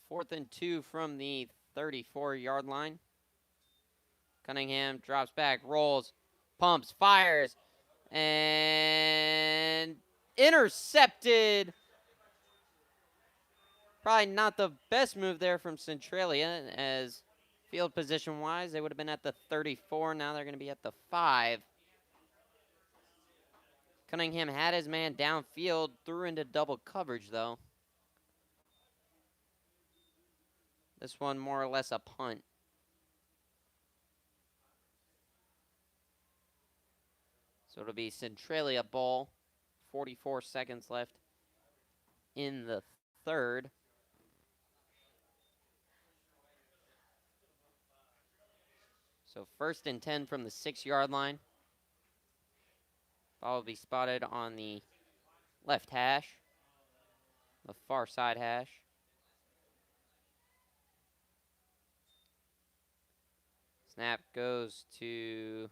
Fourth and 2 from the 34-yard line. Cunningham drops back, rolls, pumps, fires, and intercepted. Probably not the best move there from Centralia, as field position-wise, they would have been at the 34. Now they're going to be at the 5. Cunningham had his man downfield, threw into double coverage, though. This one more or less a punt. So it'll be Centralia ball. 44 seconds left in the third. So 1st and 10 from the 6-yard line. Ball will be spotted on the left hash, the far side hash. Snap goes to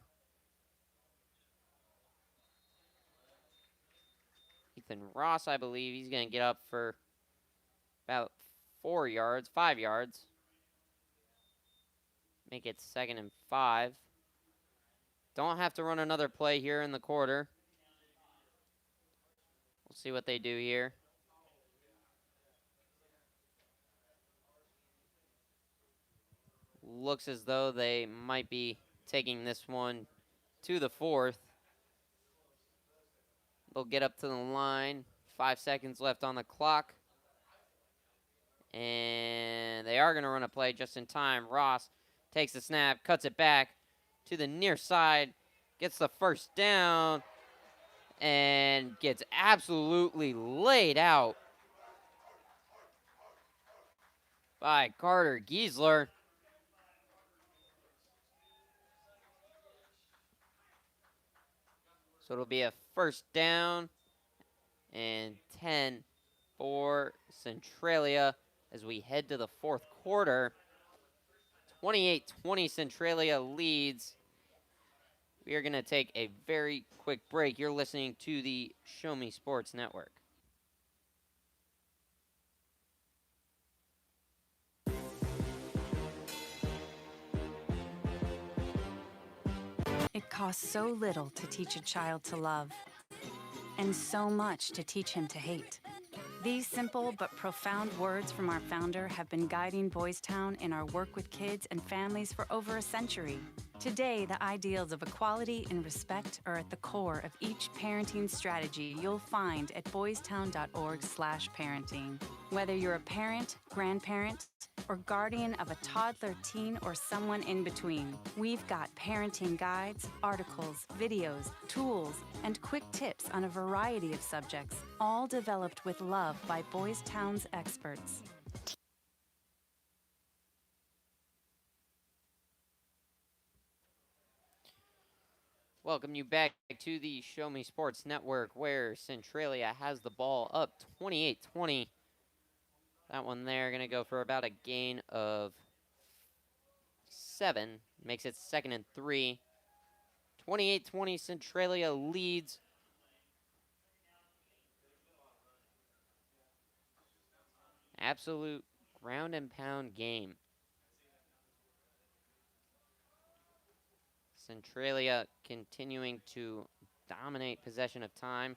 Ethan Ross, I believe. He's going to get up for about 5 yards. Make it 2nd and 5. Don't have to run another play here in the quarter. We'll see what they do here. Looks as though they might be taking this one to the 4th. They'll get up to the line. 5 seconds left on the clock. And they are going to run a play just in time. Ross takes the snap, cuts it back to the near side, gets the first down, and gets absolutely laid out by Carter Giesler. So it'll be a 1st down and 10 for Centralia as we head to the 4th quarter. 28-20 Centralia leads. We are going to take a very quick break. You're listening to the Show Me Sports Network. It costs so little to teach a child to love, and so much to teach him to hate. These simple but profound words from our founder have been guiding Boys Town in our work with kids and families for over a century. Today, the ideals of equality and respect are at the core of each parenting strategy you'll find at boystown.org/parenting. Whether you're a parent, grandparent, or guardian of a toddler, teen, or someone in between, we've got parenting guides, articles, videos, tools, and quick tips on a variety of subjects, all developed with love by Boys Town's experts. Welcome you back to the Show Me Sports Network, where Centralia has the ball up 28-20. That one there going to go for about a gain of 7. Makes it 2nd and 3. 28-20, Centralia leads. Absolute ground and pound game. Centralia continuing to dominate possession of time.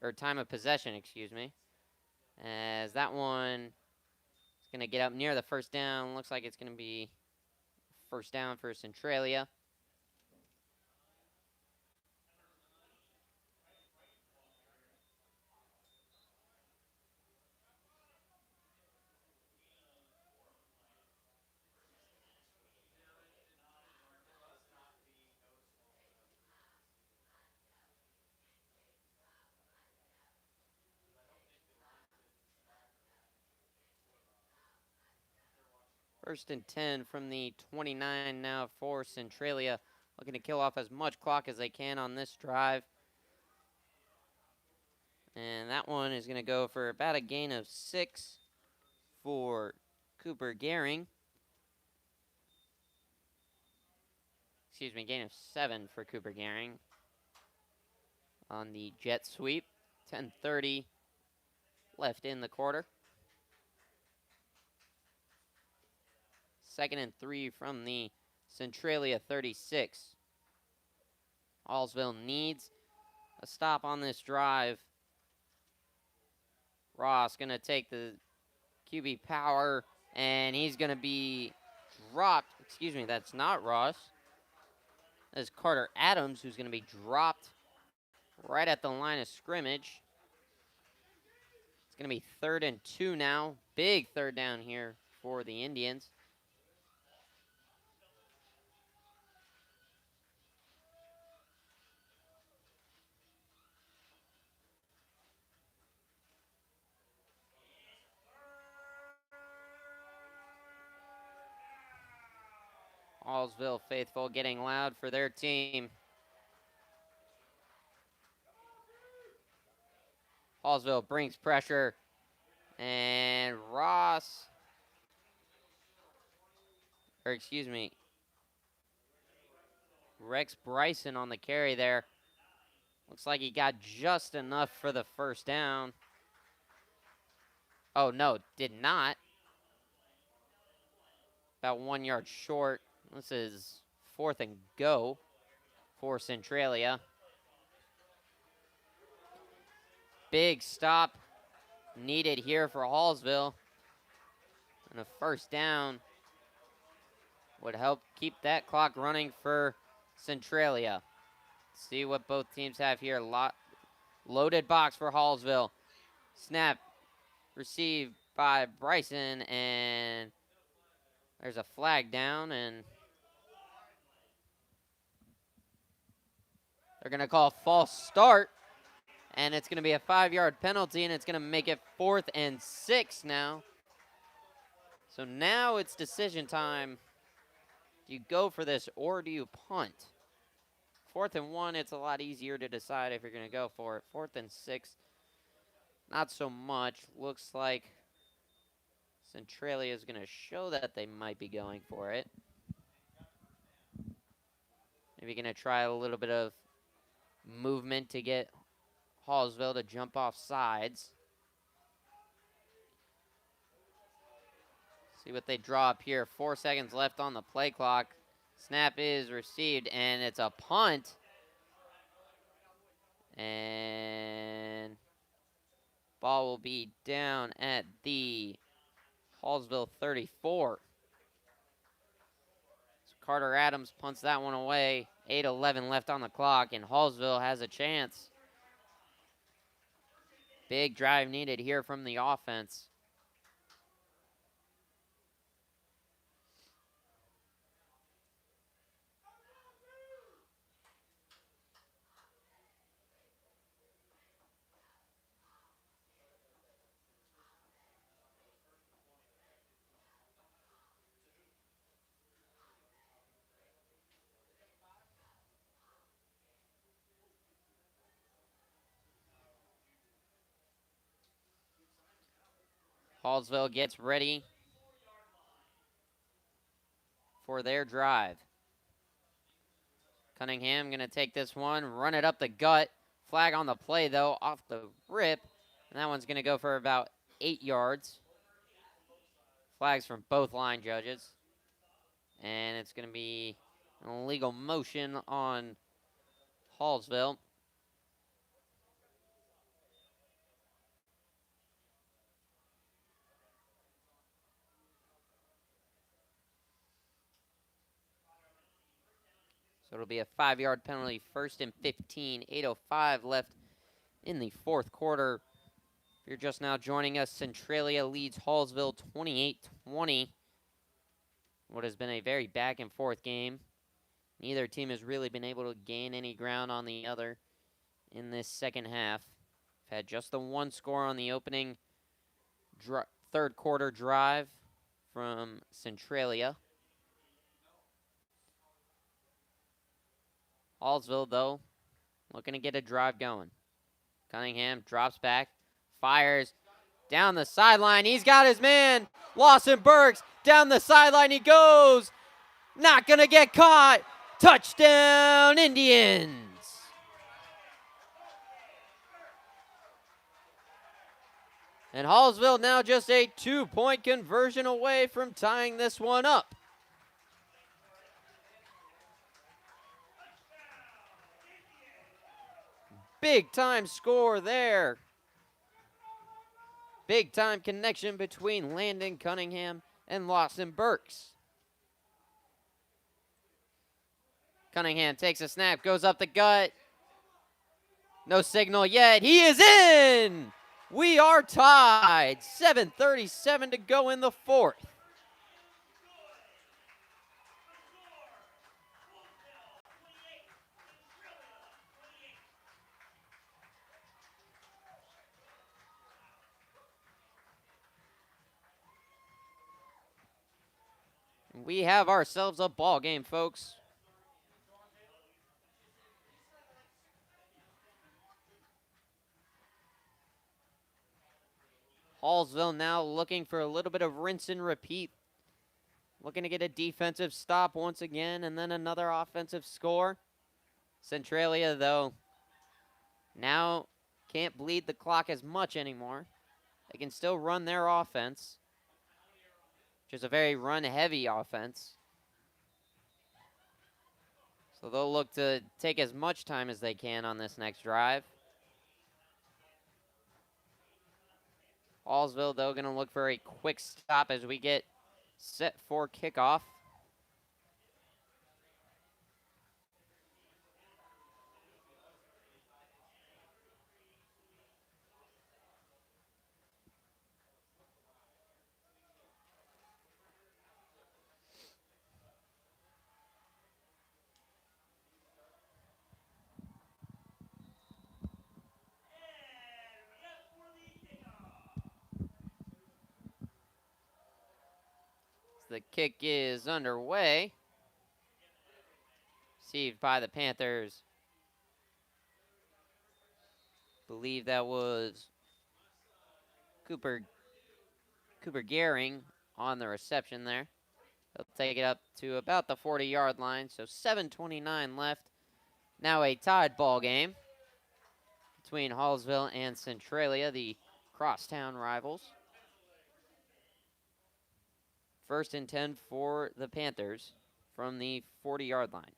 Or time of possession, excuse me. As that one is going to get up near the first down. Looks like it's going to be first down for Centralia. First and 10 from the 29 now for Centralia. Looking to kill off as much clock as they can on this drive. And that one is going to go for about a gain of 6 for Cooper Gehring. Excuse me, gain of 7 for Cooper Gehring on the jet sweep. 10:30 left in the quarter. Second and 3 from the Centralia 36. Hallsville needs a stop on this drive. Ross going to take the QB power, and he's going to be dropped. Excuse me, that's not Ross. That's Carter Adams, who's going to be dropped right at the line of scrimmage. It's going to be 3rd and 2 now. Big third down here for the Indians. Hallsville faithful getting loud for their team. Hallsville brings pressure, and Ross, or excuse me, Rex Bryson on the carry there. Looks like he got just enough for the first down. Oh, no, did not. About 1 yard short. This is 4th and go for Centralia. Big stop needed here for Hallsville. And a first down would help keep that clock running for Centralia. See what both teams have here. Loaded box for Hallsville. Snap received by Bryson, and there's a flag down, and they're going to call a false start, and it's going to be a 5-yard penalty, and it's going to make it 4th and 6 now. So now it's decision time. Do you go for this or do you punt? 4th and 1, it's a lot easier to decide if you're going to go for it. 4th and 6, not so much. Looks like Centralia is going to show that they might be going for it. Maybe going to try a little bit of movement to get Hallsville to jump off sides. See what they draw up here. 4 seconds left on the play clock. Snap is received, and it's a punt. And ball will be down at the Hallsville 34. So Carter Adams punts that one away. 8:11 left on the clock, and Hallsville has a chance. Big drive needed here from the offense. Hallsville gets ready for their drive. Cunningham going to take this one, run it up the gut. Flag on the play, though, off the rip. And that one's going to go for about 8 yards. Flags from both line judges. And it's going to be an illegal motion on Hallsville. So it'll be a 5-yard penalty, 1st and 15, 8:05 left in the fourth quarter. If you're just now joining us, Centralia leads Hallsville 28-20. What has been a very back and forth game. Neither team has really been able to gain any ground on the other in this second half. We've had just the one score on the opening third quarter drive from Centralia. Hallsville, though, looking to get a drive going. Cunningham drops back, fires down the sideline. He's got his man, Lawson Burks. Down the sideline he goes. Not going to get caught. Touchdown, Indians. And Hallsville now just a 2-point conversion away from tying this one up. Big time score there. Big time connection between Landon Cunningham and Lawson Burks. Cunningham takes a snap, goes up the gut. No signal yet. He is in! We are tied. 7:37 to go in the fourth. We have ourselves a ball game, folks. Hallsville now looking for a little bit of rinse and repeat. Looking to get a defensive stop once again and then another offensive score. Centralia, though, now can't bleed the clock as much anymore. They can still run their offense, which is a very run-heavy offense. So they'll look to take as much time as they can on this next drive. Hallsville, though, going to look for a quick stop as we get set for kickoff. The kick is underway. Received by the Panthers. Believe that was Cooper Gehring on the reception there. They'll take it up to about the 40-yard line, so 7:29 left. Now a tied ball game between Hallsville and Centralia, the crosstown rivals. 1st and 10 for the Panthers from the 40-yard line.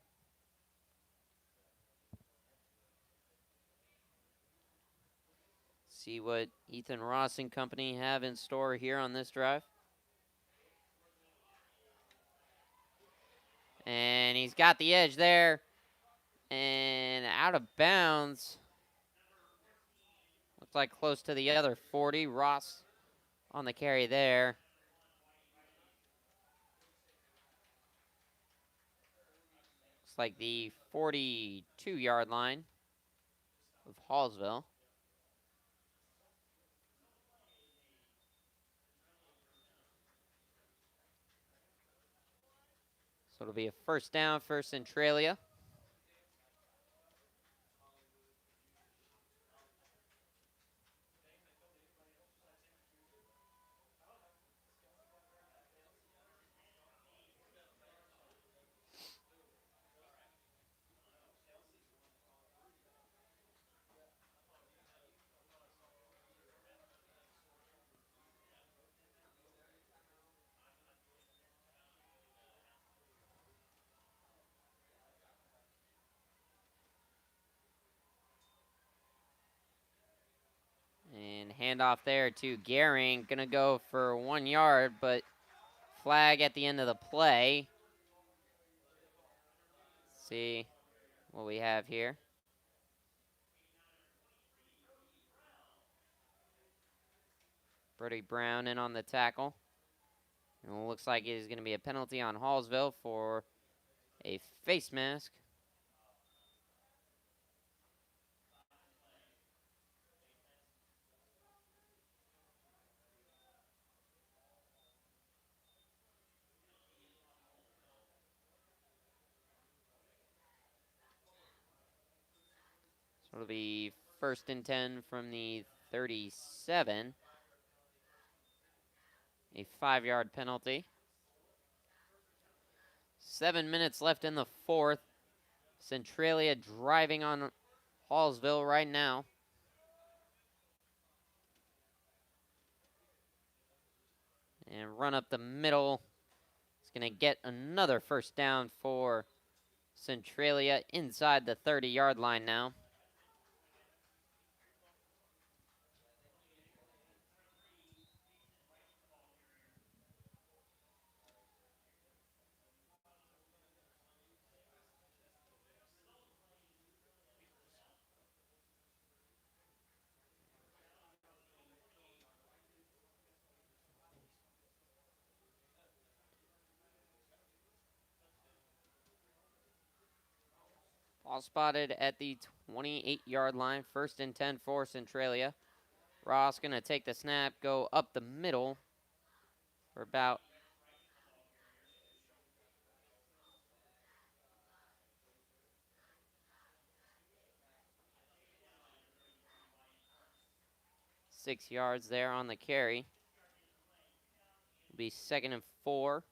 See what Ethan Ross and company have in store here on this drive. And he's got the edge there. And out of bounds. Looks like close to the other 40. Ross on the carry there. Looks like the 42-yard line of Hallsville. So it'll be a first down for Centralia. handoff there to Gehring. Gonna go for 1 yard, but flag at the end of the play. Let's see what we have here. Brody Brown in on the tackle. And it looks like it is going to be a penalty on Hallsville for a face mask. So it'll be 1st and 10 from the 37. A 5-yard penalty. 7 minutes left in the 4th. Centralia driving on Hallsville right now. And run up the middle. It's going to get another 1st down for Centralia inside the 30-yard line now. All spotted at the 28-yard line. 1st and 10 for Centralia. Ross going to take the snap, go up the middle for about six yards there on the carry. It'll be 2nd and 4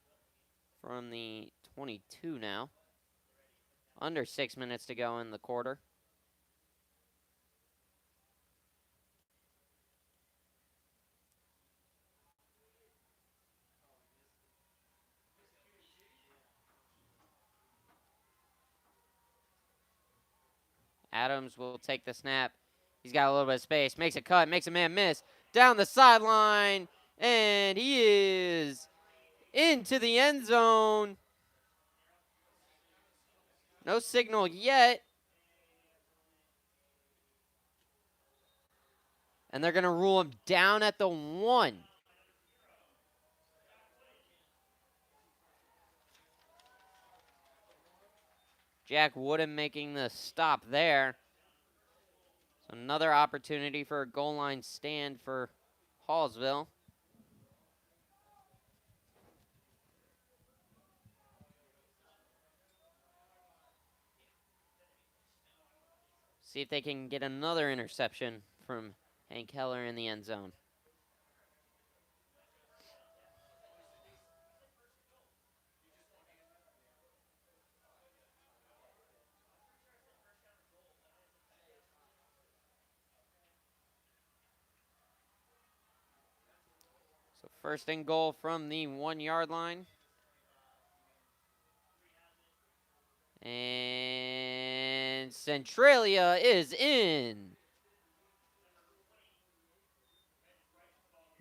from the 22 now. Under 6 minutes to go in the quarter. Adams will take the snap. He's got a little bit of space. Makes a cut. Makes a man miss. Down the sideline. And he is into the end zone. No signal yet. And they're going to rule him down at the 1. Jack Wooden making the stop there. So another opportunity for a goal line stand for Hallsville. See if they can get another interception from Hank Heller in the end zone. So 1st and goal from the 1-yard line. And Centralia is in.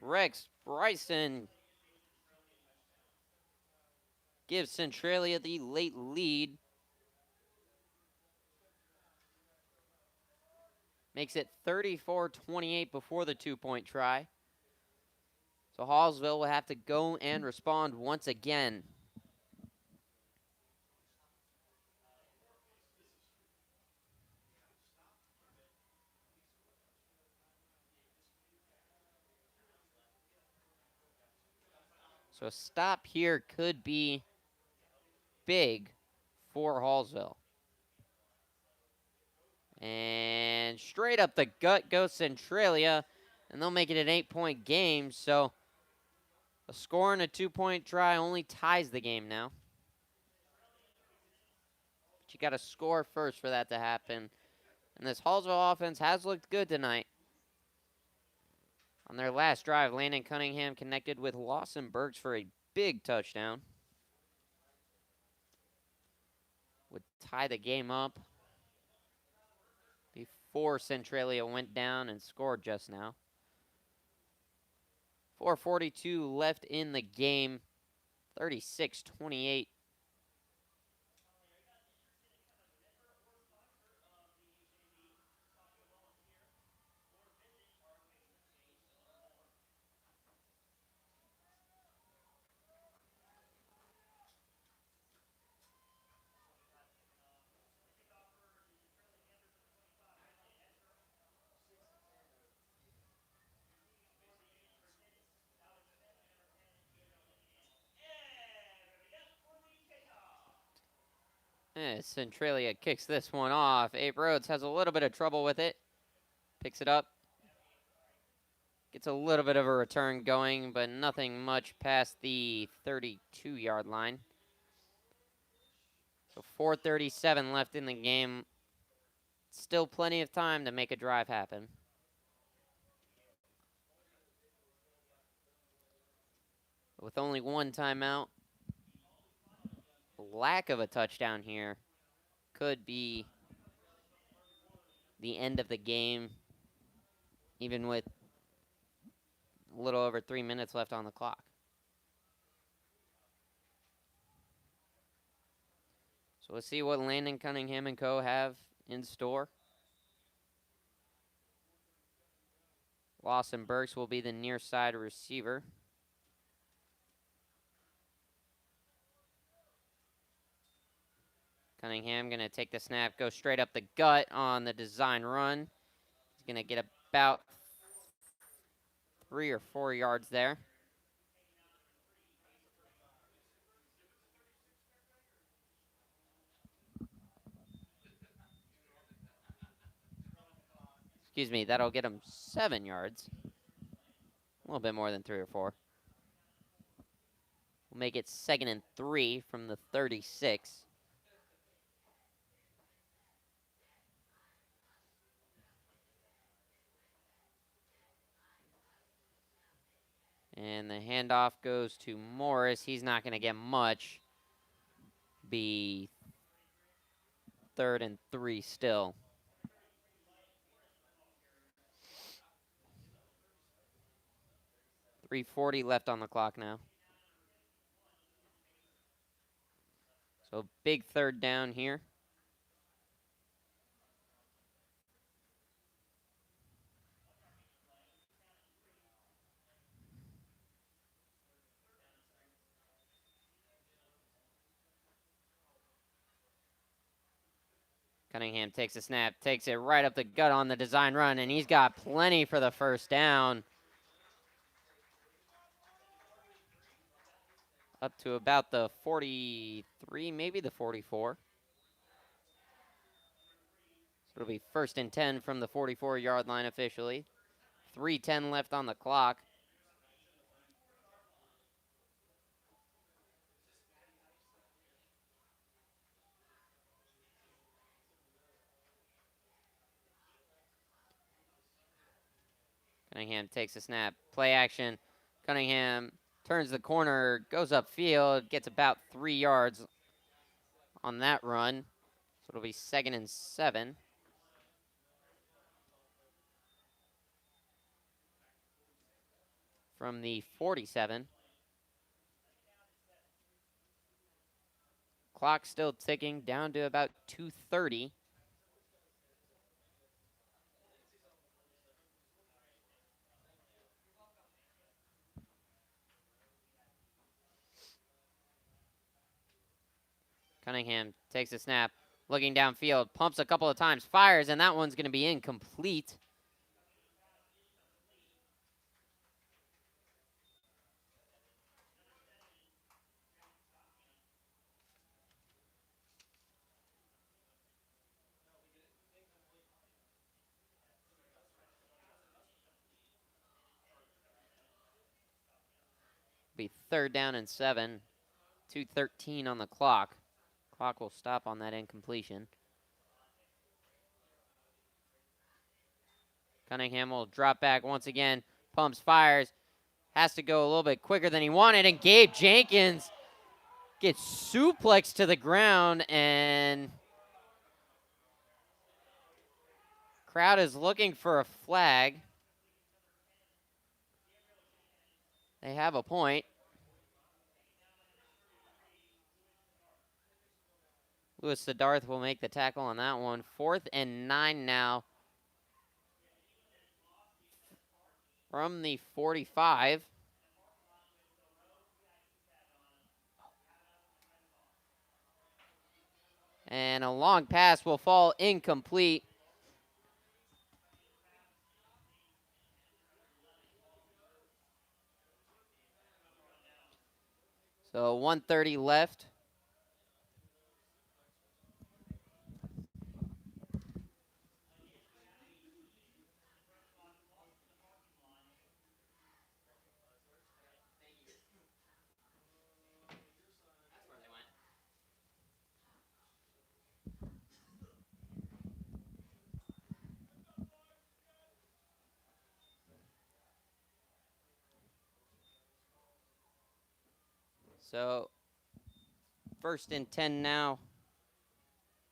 Rex Bryson gives Centralia the late lead. Makes it 34-28 before the 2-point try. So Hallsville will have to go and respond once again. So a stop here could be big for Hallsville. And straight up the gut goes Centralia, and they'll make it an 8-point game. So a score and a 2-point try only ties the game now. But you got to score first for that to happen. And this Hallsville offense has looked good tonight. On their last drive, Landon Cunningham connected with Lawson Burks for a big touchdown. Would tie the game up before Centralia went down and scored just now. 4:42 left in the game. 36-28. Centralia kicks this one off. Abe Rhodes has a little bit of trouble with it. Picks it up. Gets a little bit of a return going, but nothing much past the 32-yard line. So 4:37 left in the game. Still plenty of time to make a drive happen. With only one timeout, lack of a touchdown here could be the end of the game, even with a little over 3 minutes left on the clock. So let's see what Landon Cunningham and co. have in store. Lawson Burks will be the near side receiver. Cunningham going to take the snap, go straight up the gut on the design run. He's going to get about 3 or 4 yards there. Excuse me, that'll get him 7 yards. A little bit more than 3 or 4. We'll make it 2nd and 3 from the 36. And the handoff goes to Morris. He's not going to get much. Be 3rd and 3 still. .340 left on the clock now. So big 3rd down here. Cunningham takes a snap, takes it right up the gut on the design run, and he's got plenty for the 1st down. Up to about the 43, maybe the 44. So it'll be 1st and 10 from the 44-yard line officially. 3:10 left on the clock. Cunningham takes a snap, play action. Cunningham turns the corner, goes upfield, gets about 3 yards on that run. So it'll be 2nd and 7. From the 47. Clock still ticking down to about 2:30. Cunningham takes a snap, looking downfield, pumps a couple of times, fires, and that one's going to be incomplete. Be 3rd down and 7. 2:13 on the clock. Clock will stop on that incompletion. Cunningham will drop back once again, pumps, fires, has to go a little bit quicker than he wanted, and Gabe Jenkins gets suplexed to the ground, and crowd is looking for a flag. They have a point. Lewis Siddharth will make the tackle on that one. 4th and 9 now from the 45. And a long pass will fall incomplete. So 1:30 left. So 1st and 10 now.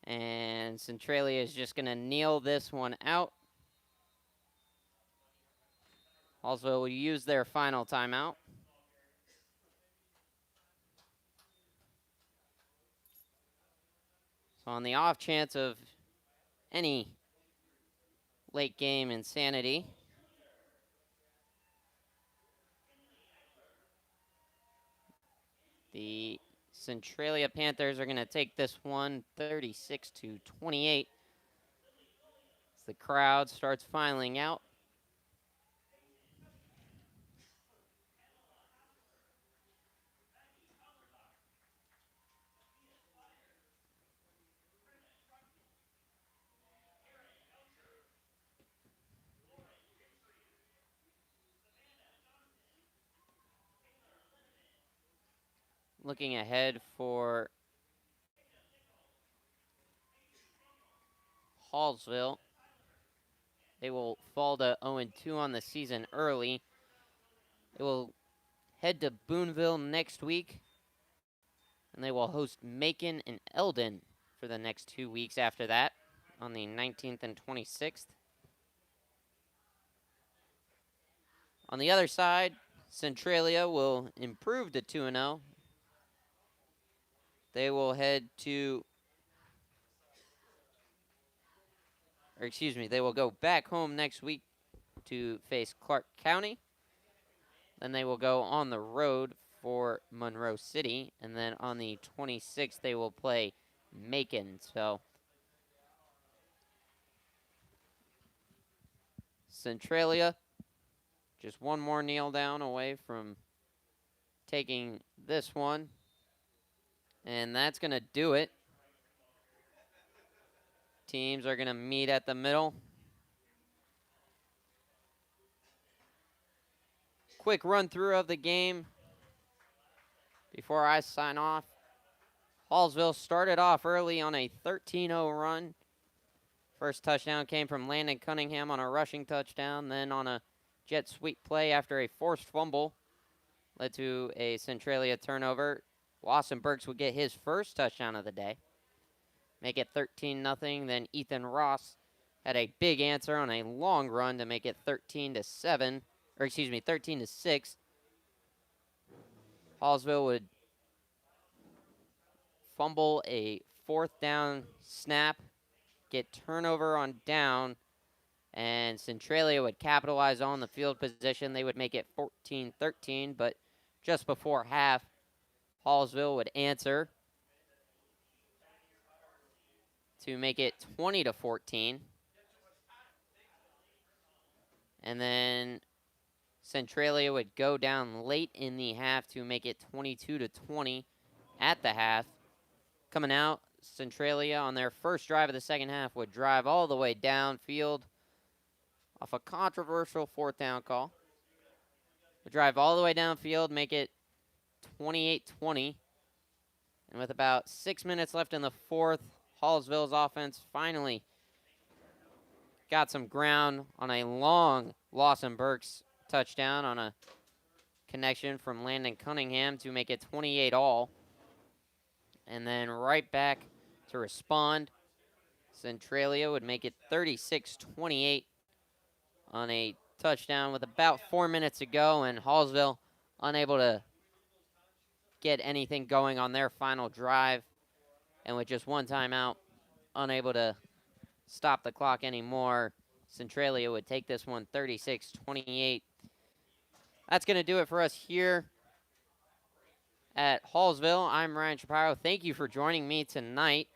And Centralia is just going to kneel this one out. Also will use their final timeout. So on the off chance of any late game insanity, the Centralia Panthers are going to take this one 36-28. As the crowd starts filing out. Looking ahead for Hallsville, they will fall to 0-2 on the season early. They will head to Boonville next week, and they will host Macon and Eldon for the next 2 weeks after that on the 19th and 26th. On the other side, Centralia will improve to 2-0. They will head to, they will go back home next week to face Clark County. Then they will go on the road for Monroe City. And then on the 26th, they will play Macon. So Centralia, just one more kneel down away from taking this one. And that's going to do it. Teams are going to meet at the middle. Quick run through of the game before I sign off. Hallsville started off early on a 13-0 run. First touchdown came from Landon Cunningham on a rushing touchdown, then on a jet sweep play after a forced fumble led to a Centralia turnover. Lawson Burks would get his first touchdown of the day, make it 13-0. Then Ethan Ross had a big answer on a long run to make it 13-6. Hallsville would fumble a 4th down snap, get turnover on down, and Centralia would capitalize on the field position. They would make it 14-13, but just before half, Hallsville would answer to make it 20-14. And then Centralia would go down late in the half to make it 22-20 at the half. Coming out, Centralia on their first drive of the second half would drive all the way downfield off a controversial 4th down call. Would drive all the way downfield, make it 28-20. And with about 6 minutes left in the 4th, Hallsville's offense finally got some ground on a long Lawson Burks touchdown on a connection from Landon Cunningham to make it 28-all. And then right back to respond, Centralia would make it 36-28 on a touchdown with about 4 minutes to go, and Hallsville unable to get anything going on their final drive. And with just one timeout, unable to stop the clock anymore, Centralia would take this one 36-28. That's going to do it for us here at Hallsville. I'm Ryan Shapiro. Thank you for joining me tonight.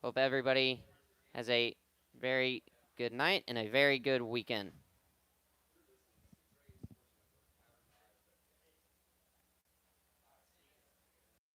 Hope everybody has a very good night and a very good weekend.